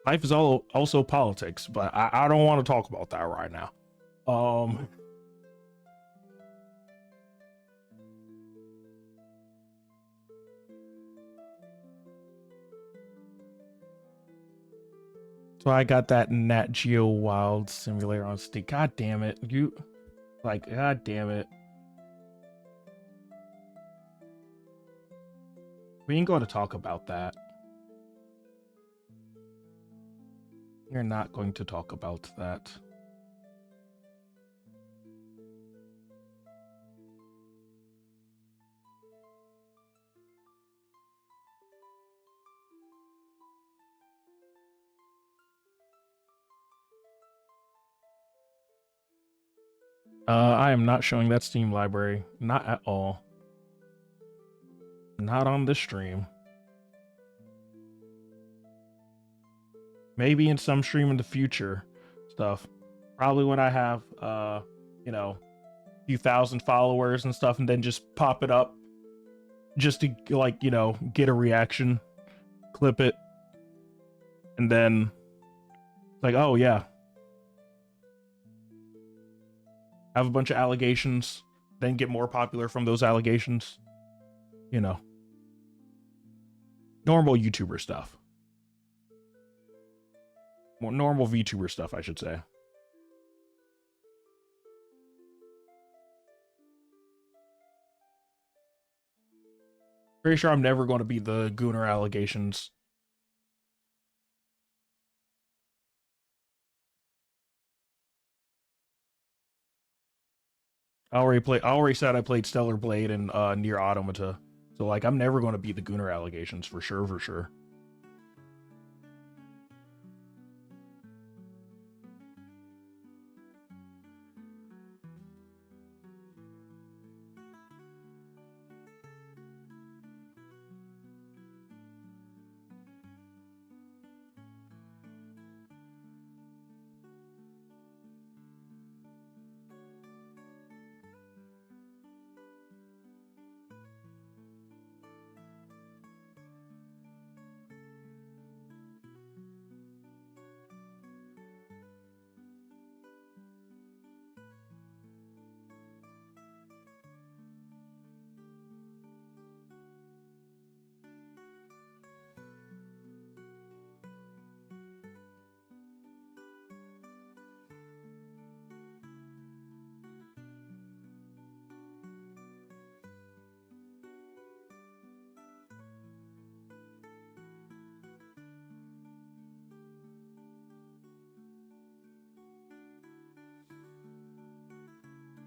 [SPEAKER 1] Life is also politics, but I don't want to talk about that right now. So I got that Nat Geo Wild Simulator on Steam. God damn it. God damn it. We ain't going to talk about that. You're not going to talk about that. I am not showing that Steam library. Not at all. Not on this stream. Maybe in some stream in the future stuff. Probably when I have, you know, a few thousand followers and stuff, and then just pop it up just to, like, you know, get a reaction, clip it, and then like, oh yeah, have a bunch of allegations, then get more popular from those allegations. You know, normal YouTuber stuff. More normal VTuber stuff, I should say. Pretty sure I'm never going to be the Gooner allegations. I already said I played Stellar Blade and Nier Automata. So like I'm never going to be the Gooner allegations for sure.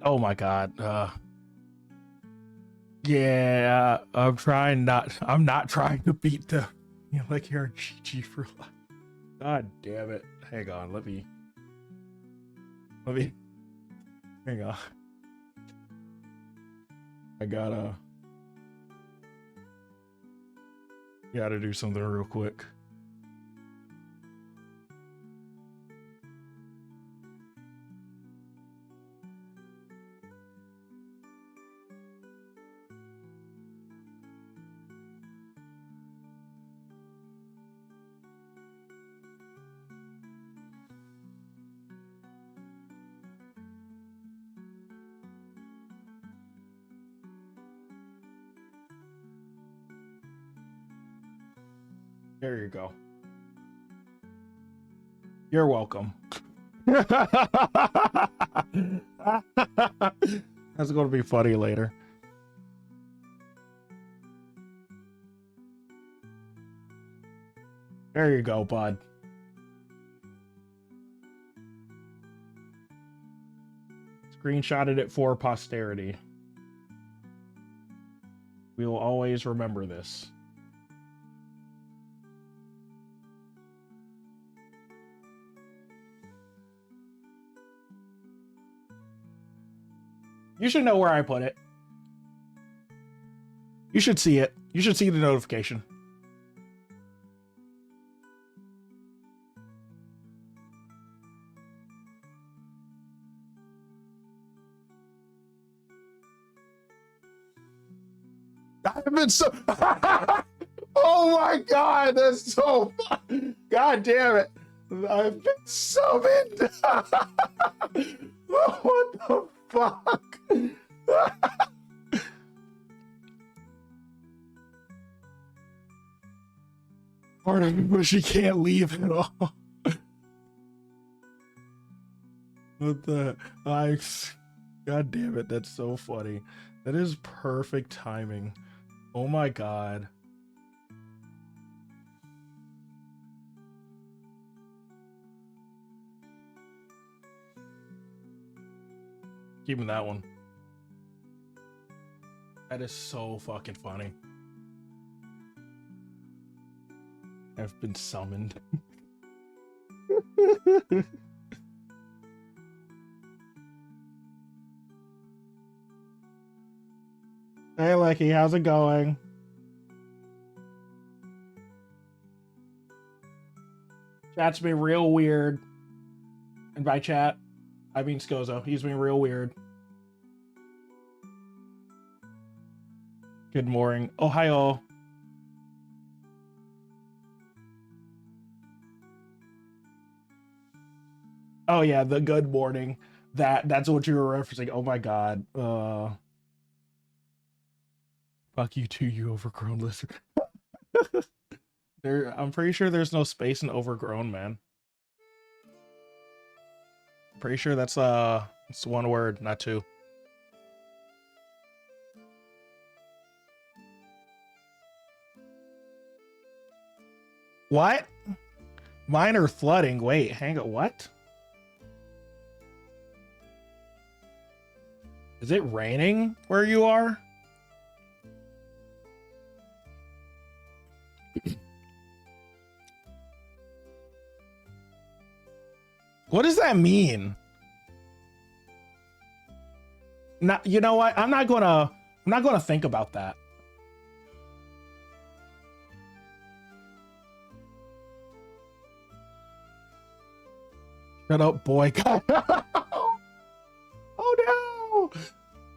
[SPEAKER 1] Oh my god. Yeah, I'm not trying to beat the, you know, like you're GG for life. God damn it. Hang on, let me hang on. I gotta do something real quick. There you go. You're welcome. That's going to be funny later. There you go, bud. Screenshotted it for posterity. We will always remember this. You should know where I put it. You should see it. You should see the notification. I've been so... Oh my god, that's so fun. God damn it. I've been so in... What the fuck? Part of me wish she can't leave at all. What the? I. God damn it! That's so funny. That is perfect timing. Oh my god. Keeping that one. That is so fucking funny. I've been summoned. Hey, Lucky, how's it going? Chat's been real weird. And by chat, I mean Scozo. He's been real weird. Good morning. Ohio. Oh yeah, the good morning. That's what you were referencing. Oh my god. Fuck you too, you overgrown lizard. I'm pretty sure there's no space in overgrown, man. Pretty sure that's it's one word, not two. What? Minor flooding. Wait, hang on. What? Is it raining where you are? What does that mean? Not, you know what? I'm not gonna think about that. Shut up, boy. Oh no!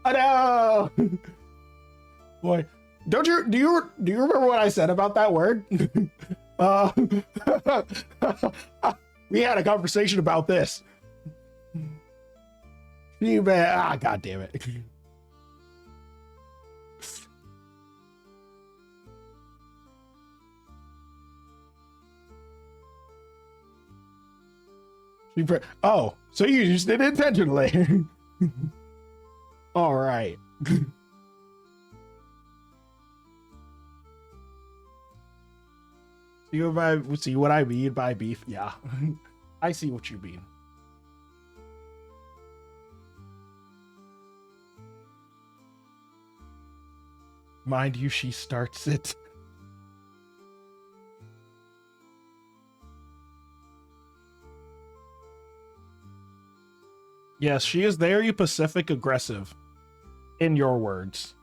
[SPEAKER 1] Oh no! Boy, do you remember what I said about that word? We had a conversation about this. You man, god damn it. Oh, so you just did it intentionally. All right. See what I mean by beef? Yeah. I see what you mean. Mind you, she starts it. Yes, she is very Pacific aggressive. In your words.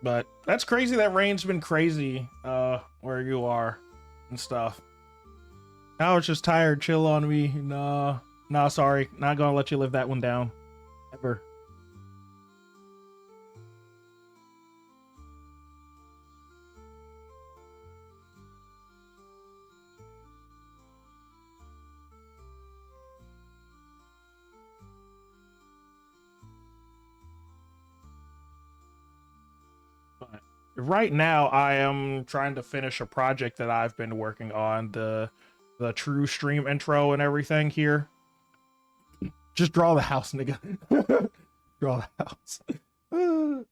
[SPEAKER 1] But that's crazy that rain's been crazy where you are and stuff. Now it's just tired. Chill on me. No, sorry. Not gonna let you live that one down. Ever. Right now I am trying to finish a project that I've been working on, the true stream intro and everything here. Just draw the house, nigga. Draw the house. Well,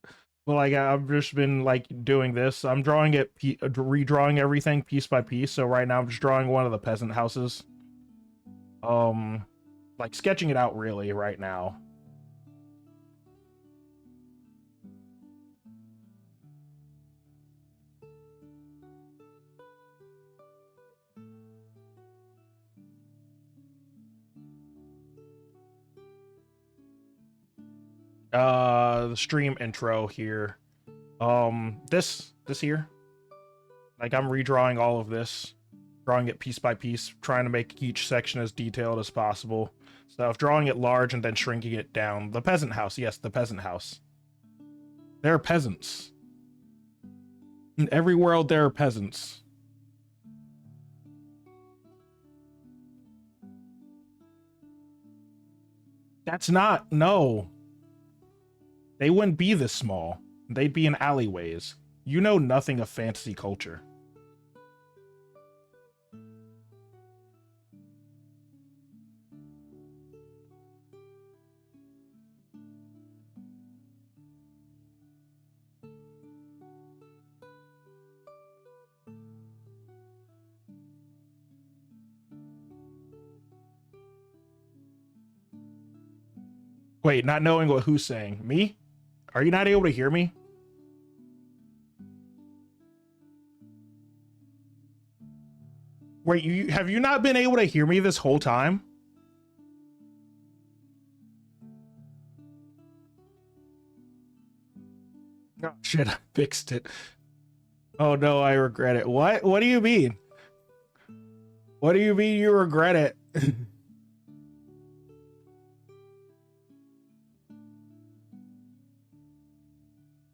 [SPEAKER 1] like I've just been like doing this. I'm drawing it, redrawing everything piece by piece. So right now I'm just drawing one of the peasant houses. Like sketching it out really right now. The stream intro here. This here. Like I'm redrawing all of this. drawing it piece by piece, trying to make each section as detailed as possible. So if drawing it large and then shrinking it down. The peasant house, yes, the peasant house. There are peasants. In every world, there are peasants. That's not, no. They wouldn't be this small. They'd be in alleyways. You know nothing of fantasy culture. Wait, not knowing what who's saying. Me? Are you not able to hear me? Wait, have you not been able to hear me this whole time? Oh shit, I fixed it. Oh no, I regret it. What? What do you mean? What do you mean you regret it?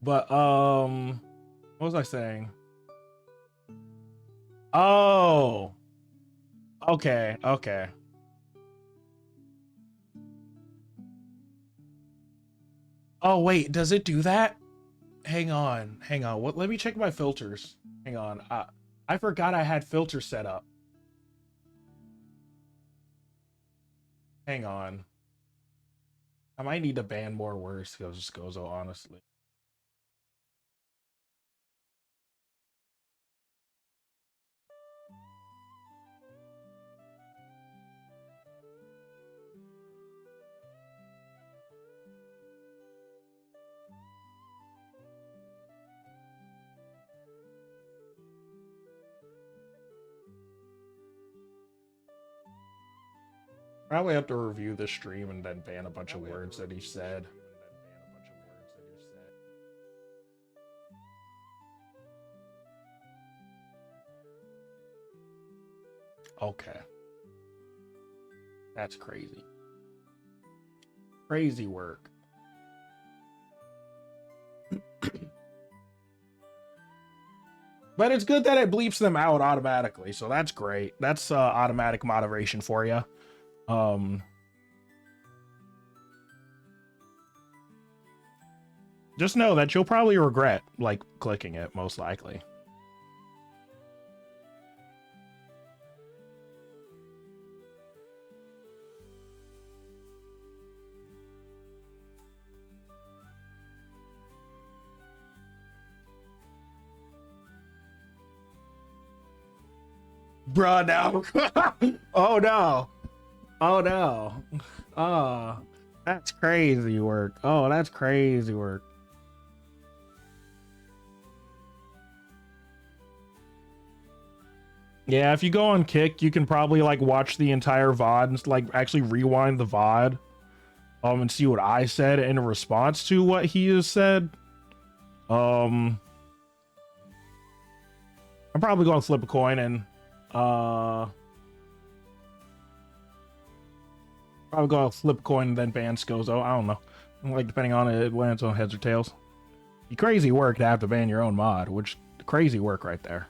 [SPEAKER 1] But what was I saying? Oh. Okay, okay. Oh wait, does it do that? Hang on. What, let me check my filters. Hang on. I forgot I had filters set up. Hang on. I might need to ban more words because this goes on, honestly. Probably have to review the stream and then ban a bunch of words that he said. Okay. That's crazy. Crazy work. But it's good that it bleeps them out automatically, so that's great. That's automatic moderation for you. Just know that you'll probably regret like clicking it, most likely. Bruh, no. Oh no. Oh no. Oh, that's crazy work. Oh, that's crazy work. Yeah, if you go on Kick, you can probably like watch the entire VOD and like actually rewind the VOD and see what I said in response to what he has said. I'm probably going to flip a coin and probably going to flip a coin and then ban Scozo. I don't know. Like depending on it when it's on heads or tails. Be crazy work to have to ban your own mod, which crazy work right there.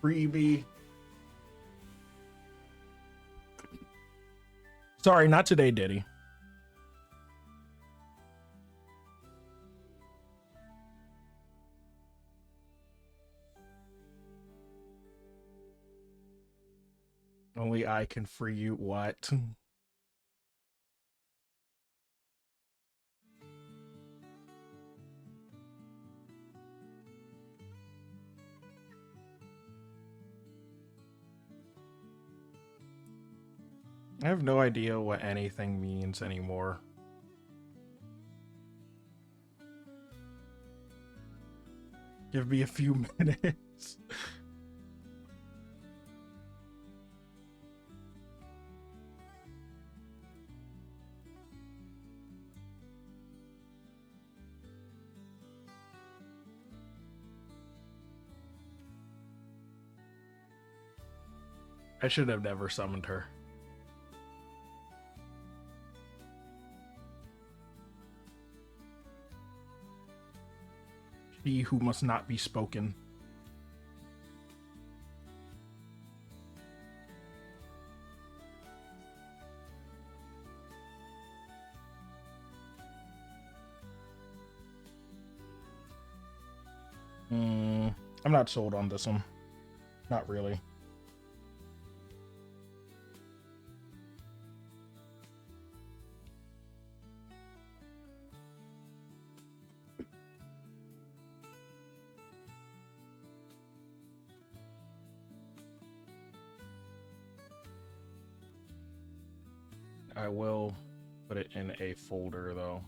[SPEAKER 1] Freebie. Sorry, not today, Diddy. Only I can free you. What? I have no idea what anything means anymore. Give me a few minutes. I should have never summoned her. She who must not be spoken. I'm not sold on this one. Not really. I will put it in a folder though.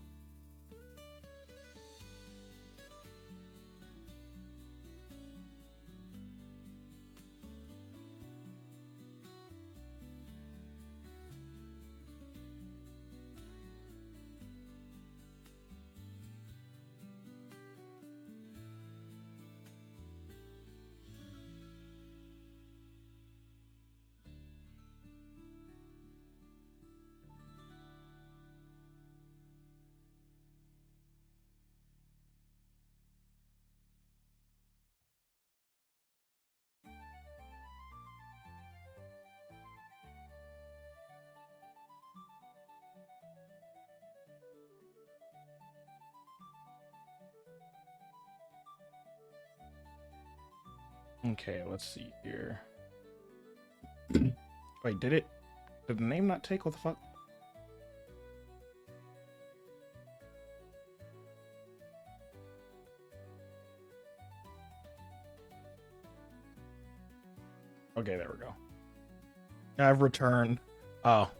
[SPEAKER 1] Okay, let's see here. Wait, did the name not take? What the fuck? Okay, there we go. I've returned. Oh.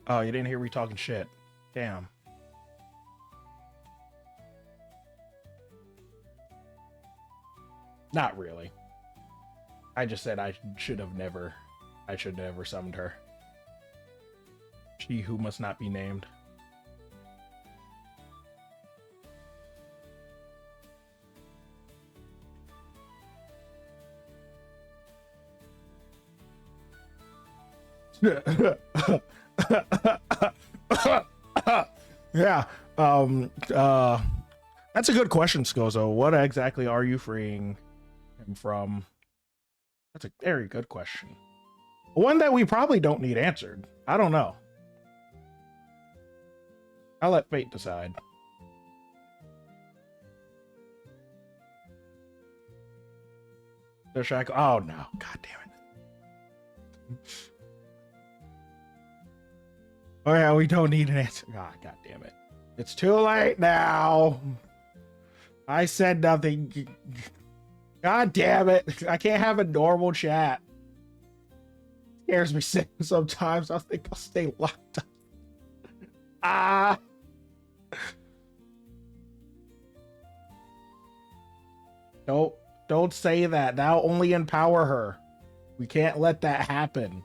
[SPEAKER 1] Oh, you didn't hear me talking shit. Damn. Not really. I just said I should never summoned her. She who must not be named. Yeah. That's a good question, Skozo. What exactly are you freeing him from? That's a very good question. One that we probably don't need answered. I don't know. I'll let fate decide. The shackle. Oh no! God damn it! Oh yeah, we don't need an answer. God damn it! It's too late now. I said nothing. God damn it! I can't have a normal chat. Scares me sick sometimes. I think I'll stay locked up. Ah. Don't say that. That'll only empower her. We can't let that happen.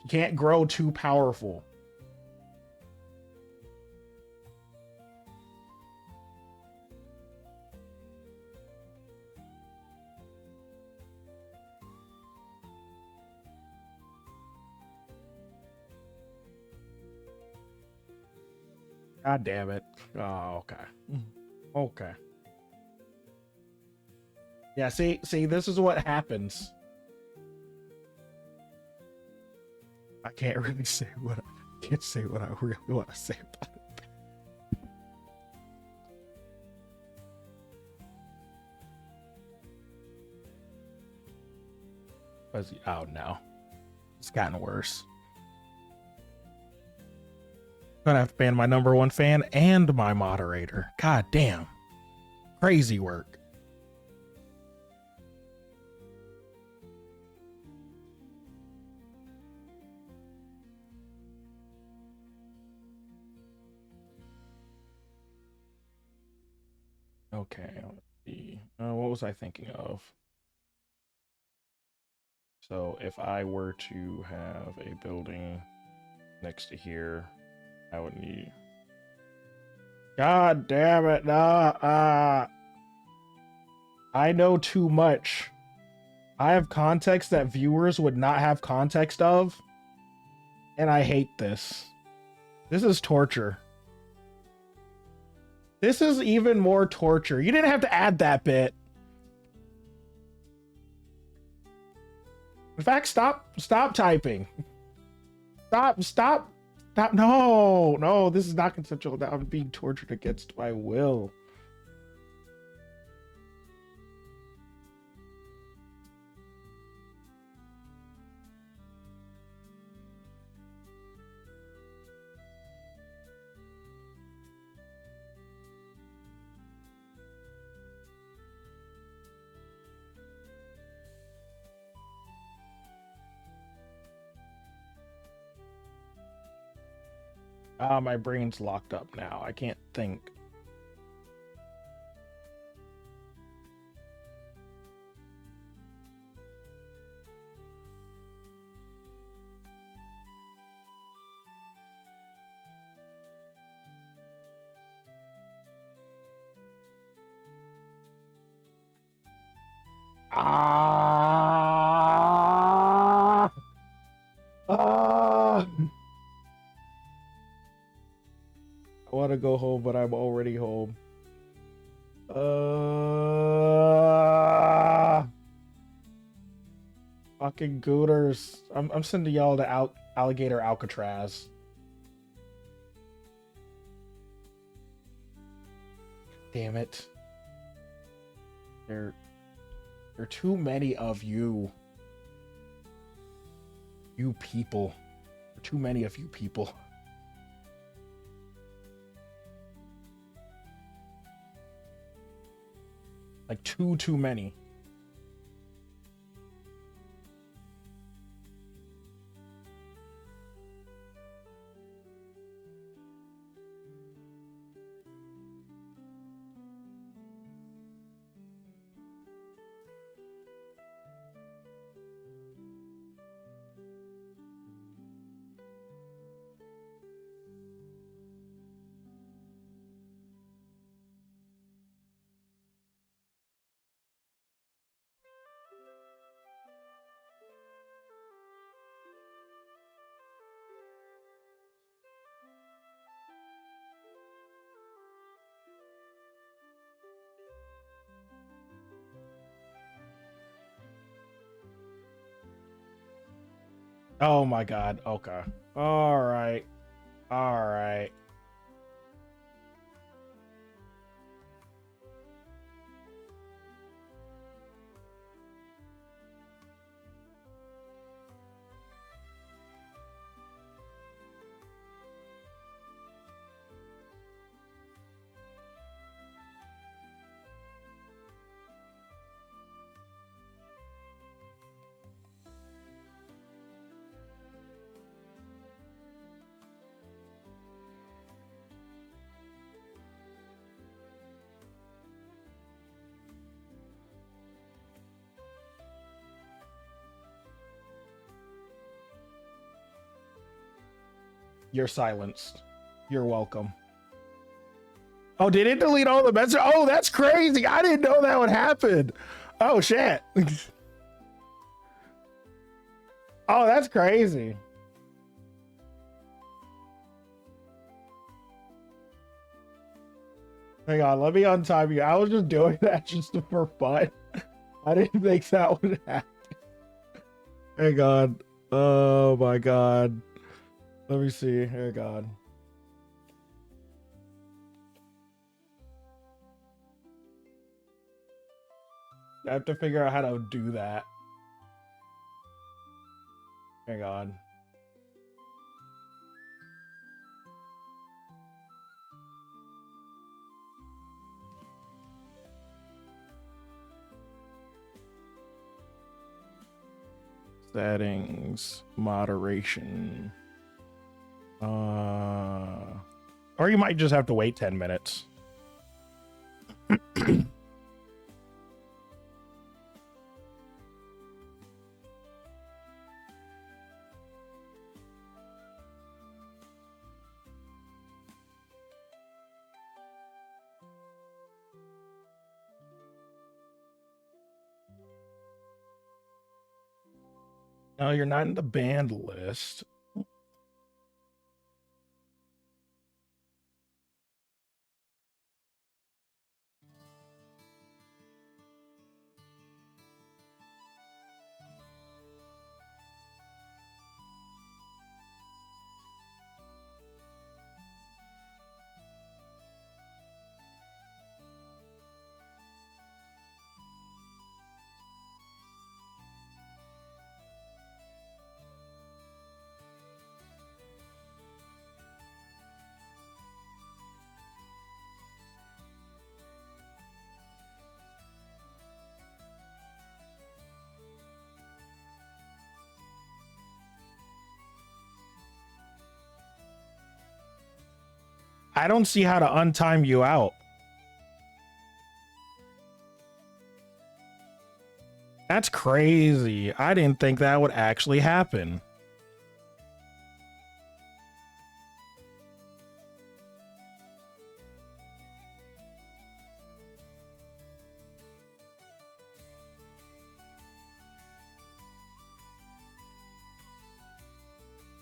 [SPEAKER 1] She can't grow too powerful. God damn it. Oh, okay. Okay. Yeah, see, this is what happens. I can't really say what I really want to say about it. Fuzzy. Oh no. It's gotten worse. Gonna have to ban my #1 fan and my moderator. God damn. Crazy work. Okay, let's see. What was I thinking of? So if I were to have a building next to here, I would need. God damn it! No, I know too much. I have context that viewers would not have context of, and I hate this. This is torture. This is even more torture. You didn't have to add that bit. In fact, stop typing. Stop. No, this is not consensual. I'm being tortured against my will. Ah, my brain's locked up now. I can't think. Ah! Ah! I want to go home, but I'm already home. Fucking gooters. I'm sending y'all to Alligator Alcatraz. Damn it. There are too many of you. You people. There are too many of you people. Like too many. Oh my god. Okay. All right. All right. You're silenced. You're welcome. Oh, did it delete all the messages? Oh, that's crazy. I didn't know that would happen. Oh, shit. Oh, that's crazy. Hang on, let me untime you. I was just doing that just for fun. I didn't think that would happen. Hang on. Oh my god. Let me see. Hang on. I have to figure out how to do that. Hang on. Settings, moderation. Or you might just have to wait 10 minutes. No, you're not in the banned list. I don't see how to untime you out. That's crazy. I didn't think that would actually happen.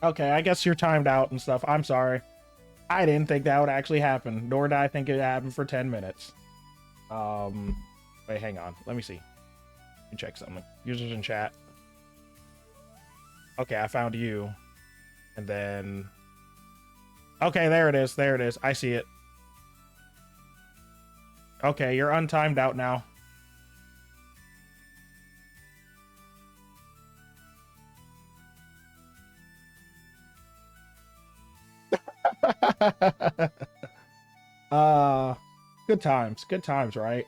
[SPEAKER 1] Okay, I guess you're timed out and stuff. I'm sorry. I didn't think that would actually happen, nor did I think it happened for 10 minutes. Wait, hang on. Let me see. Let me check something. Users in chat. Okay, I found you. And then... Okay, there it is. There it is. I see it. Okay, you're untimed out now. Good times. Good times, right?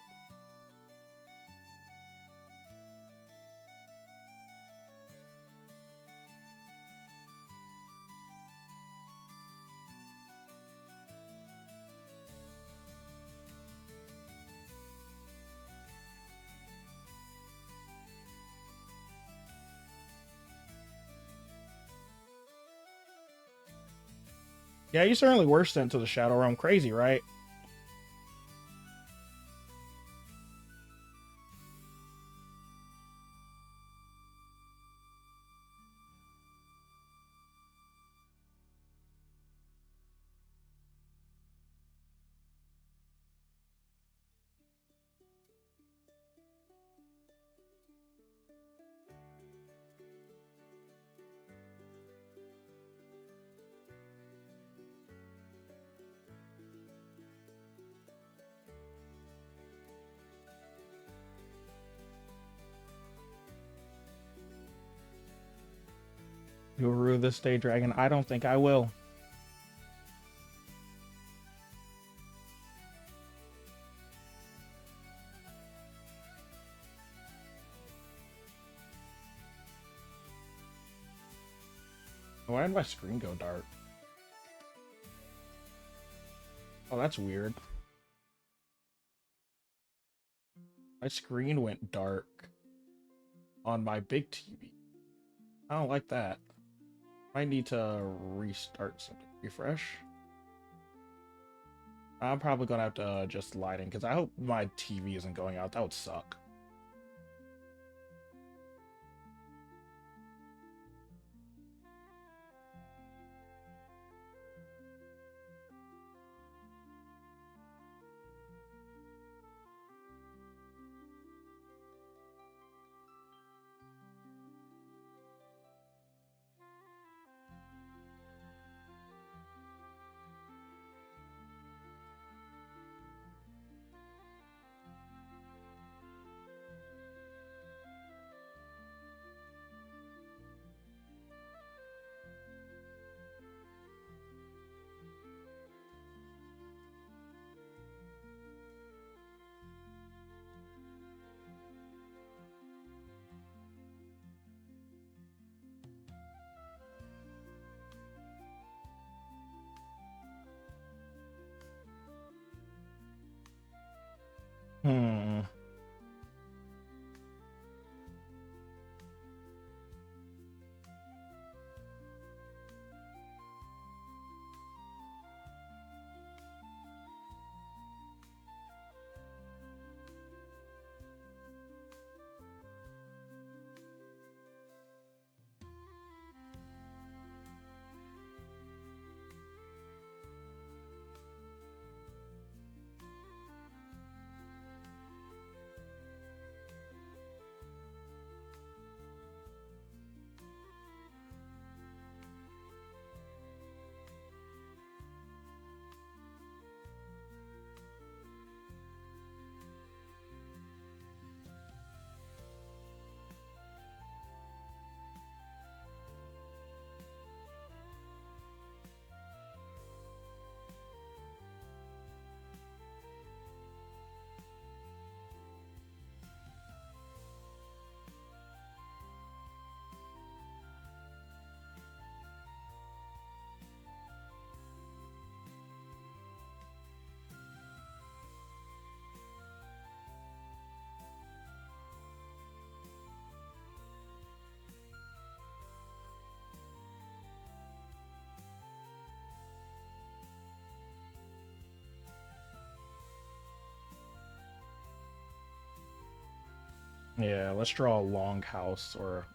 [SPEAKER 1] Yeah, you certainly were sent to the Shadow Realm. Crazy, right? You'll rue this day, Dragon. I don't think I will. Why did my screen go dark? Oh, that's weird. My screen went dark on my big TV. I don't like that. I need to restart something. Refresh. I'm probably gonna have to adjust lighting because I hope my TV isn't going out. That would suck. Yeah, let's draw a long house or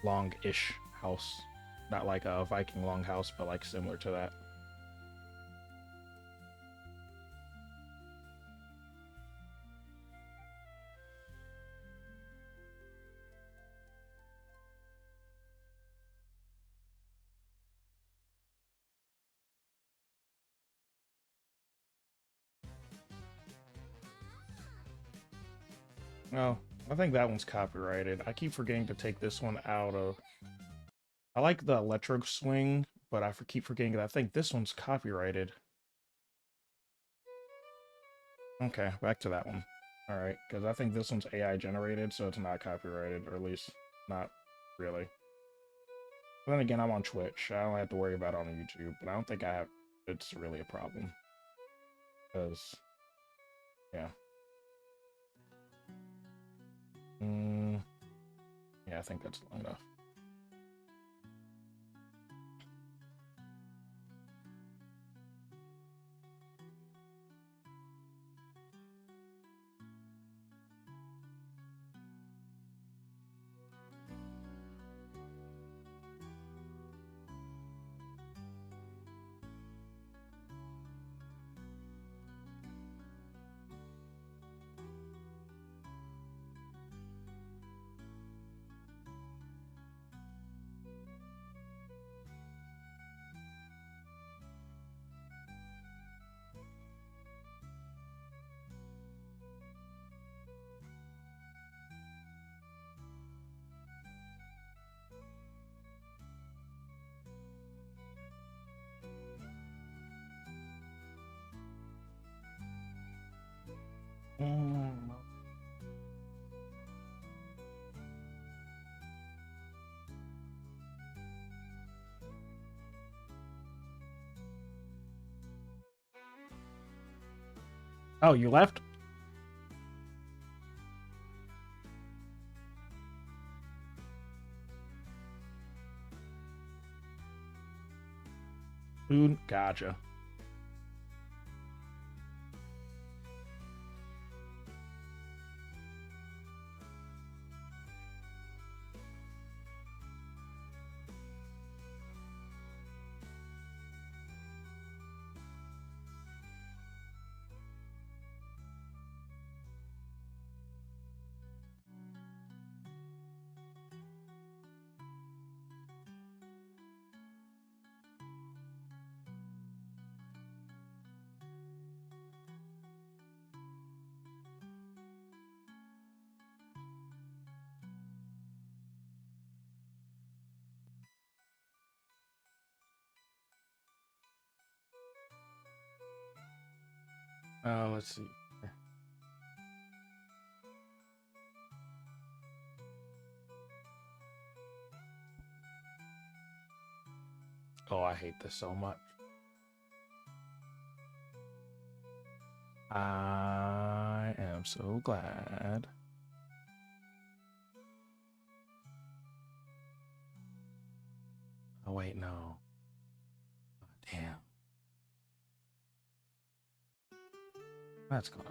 [SPEAKER 1] long-ish house. Not like a Viking longhouse, but like similar to that. Oh, I think that one's copyrighted. I keep forgetting to take this one out of... I like the electro swing, but I keep forgetting that I think this one's copyrighted. Okay, back to that one. Alright, because I think this one's AI generated, so it's not copyrighted, or at least not really. But then again, I'm on Twitch. I don't have to worry about it on YouTube, but I don't think it's really a problem. Because, yeah. Yeah, I think that's long enough. Oh, you left? Food? Gotcha. Let's see. Oh, I hate this so much. I am so glad. Oh, wait, no. Oh, damn. That's gonna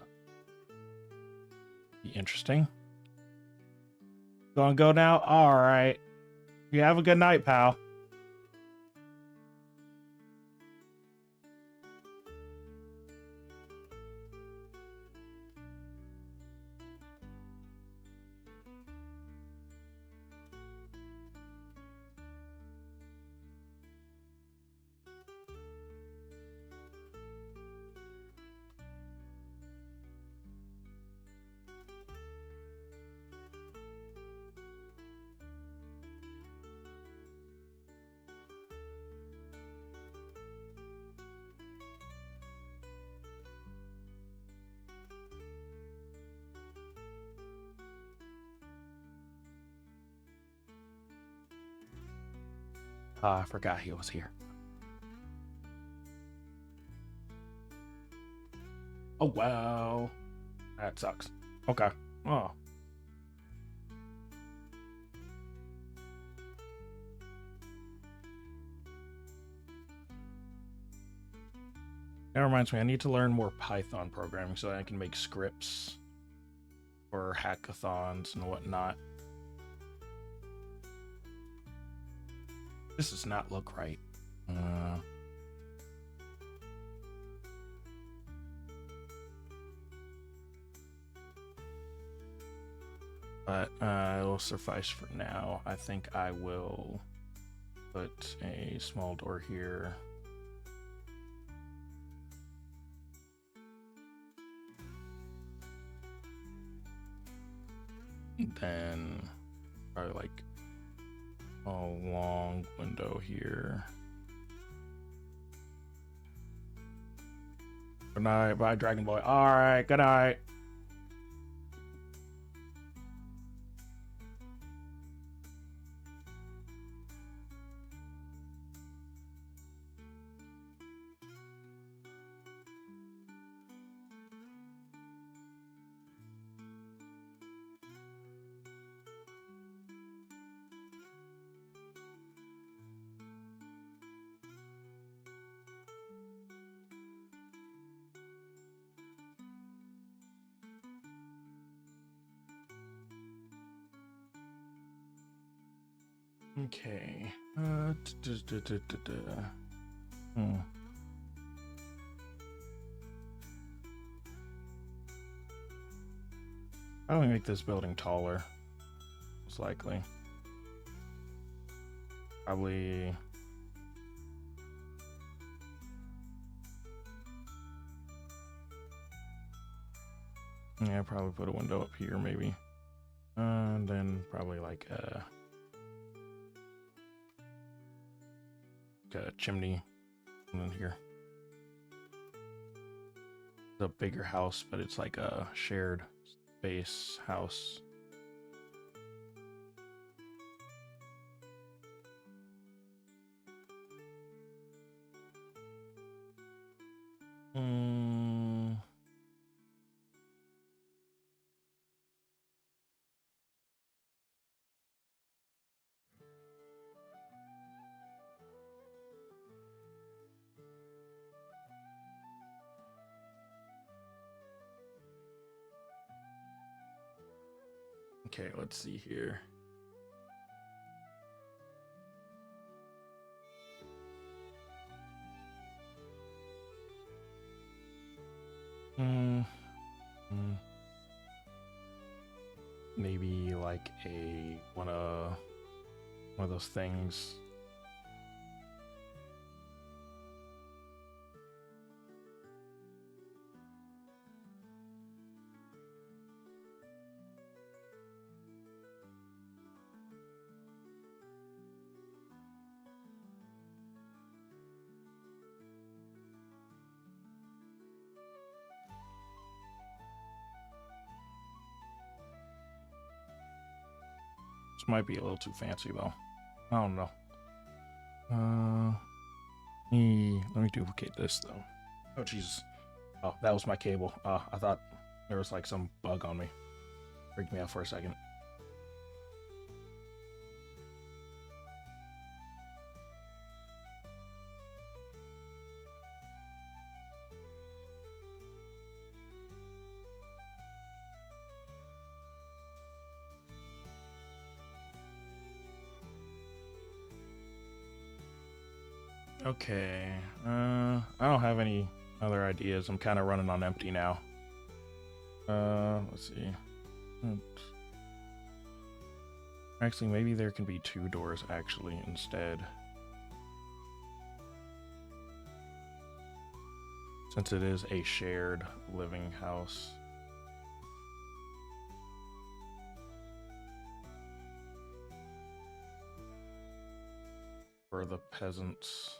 [SPEAKER 1] be interesting. Gonna go now? Alright. You have a good night, pal. I forgot he was here. Oh, wow. That sucks. Okay. Oh. That reminds me, I need to learn more Python programming so that I can make scripts for hackathons and whatnot. This does not look right. But it will suffice for now. I think I will put a small door here. Then probably like a long window here. Good night, bye Dragon Boy. All right, good night. Okay. How do we make this building taller? Most likely. Probably. Yeah, probably put a window up here, maybe. And then probably like a chimney, and then here. It's a bigger house, but it's like a shared space house. Okay, let's see here. Maybe like one of those things. This might be a little too fancy though. I don't know. Let me duplicate this though. Oh Jesus. Oh, that was my cable. I thought there was like some bug on me. Freaked me out for a second. Okay, I don't have any other ideas. I'm kind of running on empty now. Let's see. Actually, maybe there can be 2 doors actually instead. Since it is a shared living house. For the peasants.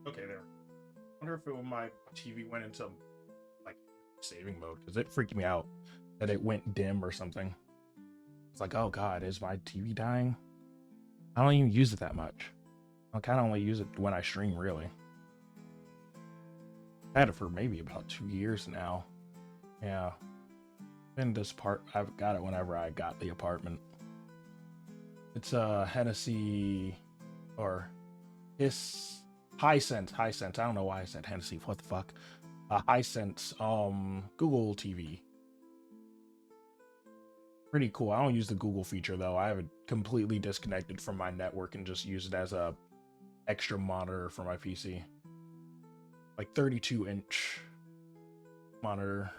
[SPEAKER 1] Okay, there. I wonder if my TV went into like saving mode because it freaked me out. that it went dim or something. It's like, oh god, is my TV dying? I don't even use it that much. I kind of only use it when I stream, really. I had it for maybe about 2 years now. Yeah. In this part, I've got it whenever I got the apartment. It's a Hennessy or Hisense. I don't know why I said Hennessy. What the fuck? Hisense Google TV. Pretty cool. I don't use the Google feature though. I have it completely disconnected from my network and just use it as a extra monitor for my PC. Like 32-inch monitor.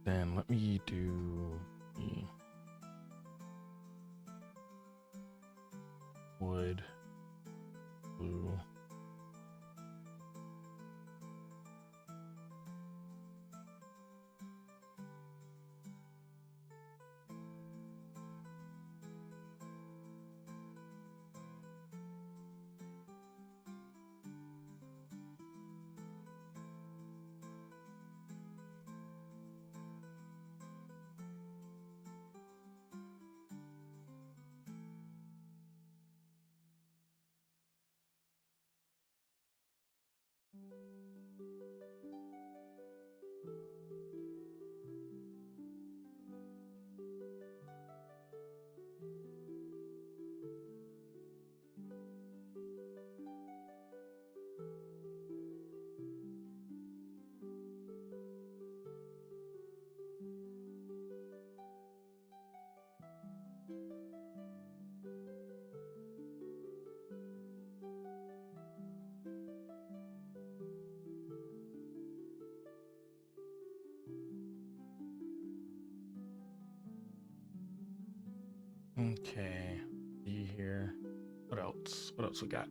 [SPEAKER 1] Then let me do the wood, blue. Okay, see here. What else? What else we got?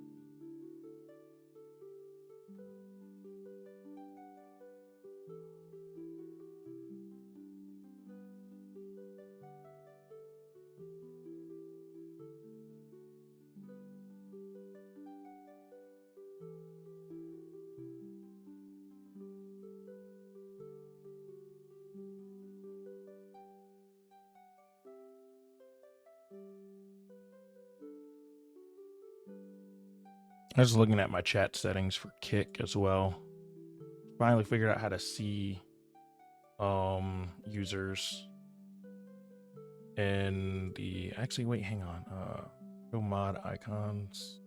[SPEAKER 1] I was looking at my chat settings for Kick as well. Finally figured out how to see users in the actually wait, hang on. Go mod icons.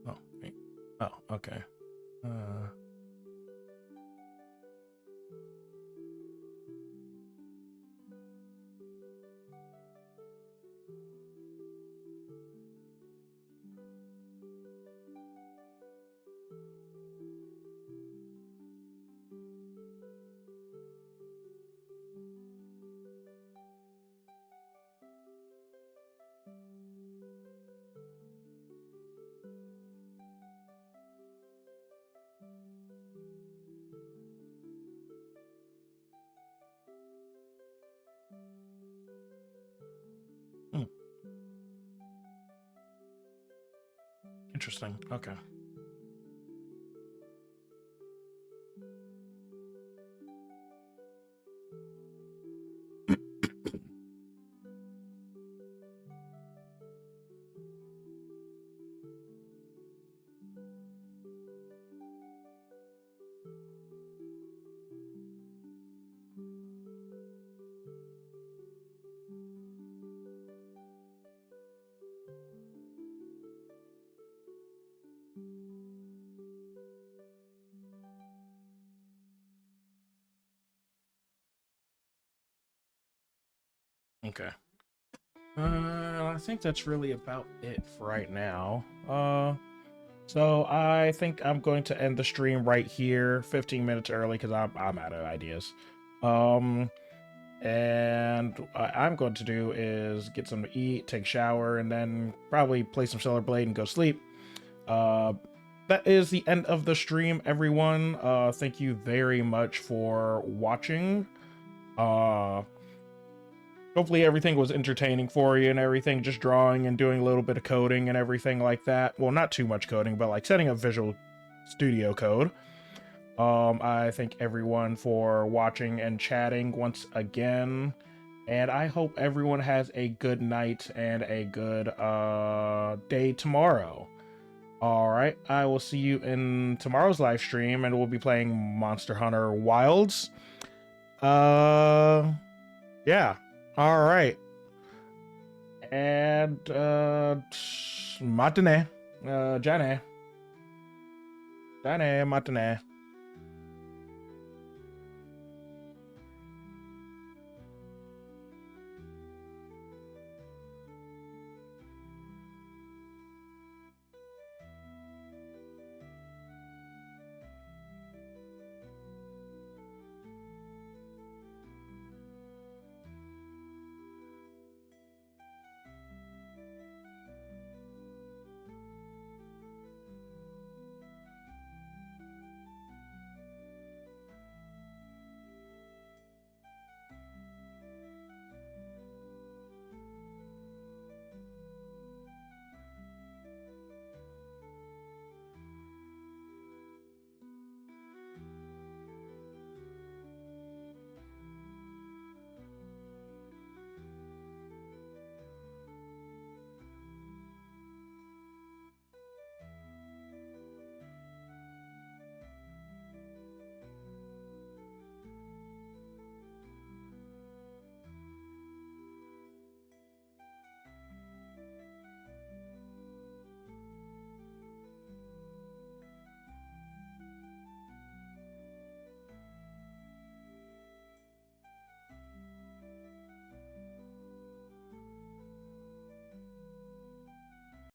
[SPEAKER 1] Oh, wait. Oh, okay. Interesting. Okay. Okay. I think that's really about it for right now. So I think I'm going to end the stream right here, 15 minutes early, because I'm out of ideas. And what I'm going to do is get something to eat, take a shower, and then probably play some Stellar Blade and go sleep. That is the end of the stream, everyone. Thank you very much for watching. Hopefully everything was entertaining for you and everything, just drawing and doing a little bit of coding and everything like that. Well, not too much coding, but like setting up Visual Studio Code. I thank everyone for watching and chatting once again. And I hope everyone has a good night and a good day tomorrow. All right, I will see you in tomorrow's live stream, and we'll be playing Monster Hunter Wilds. Yeah. All right. And matane. Jane. Matane.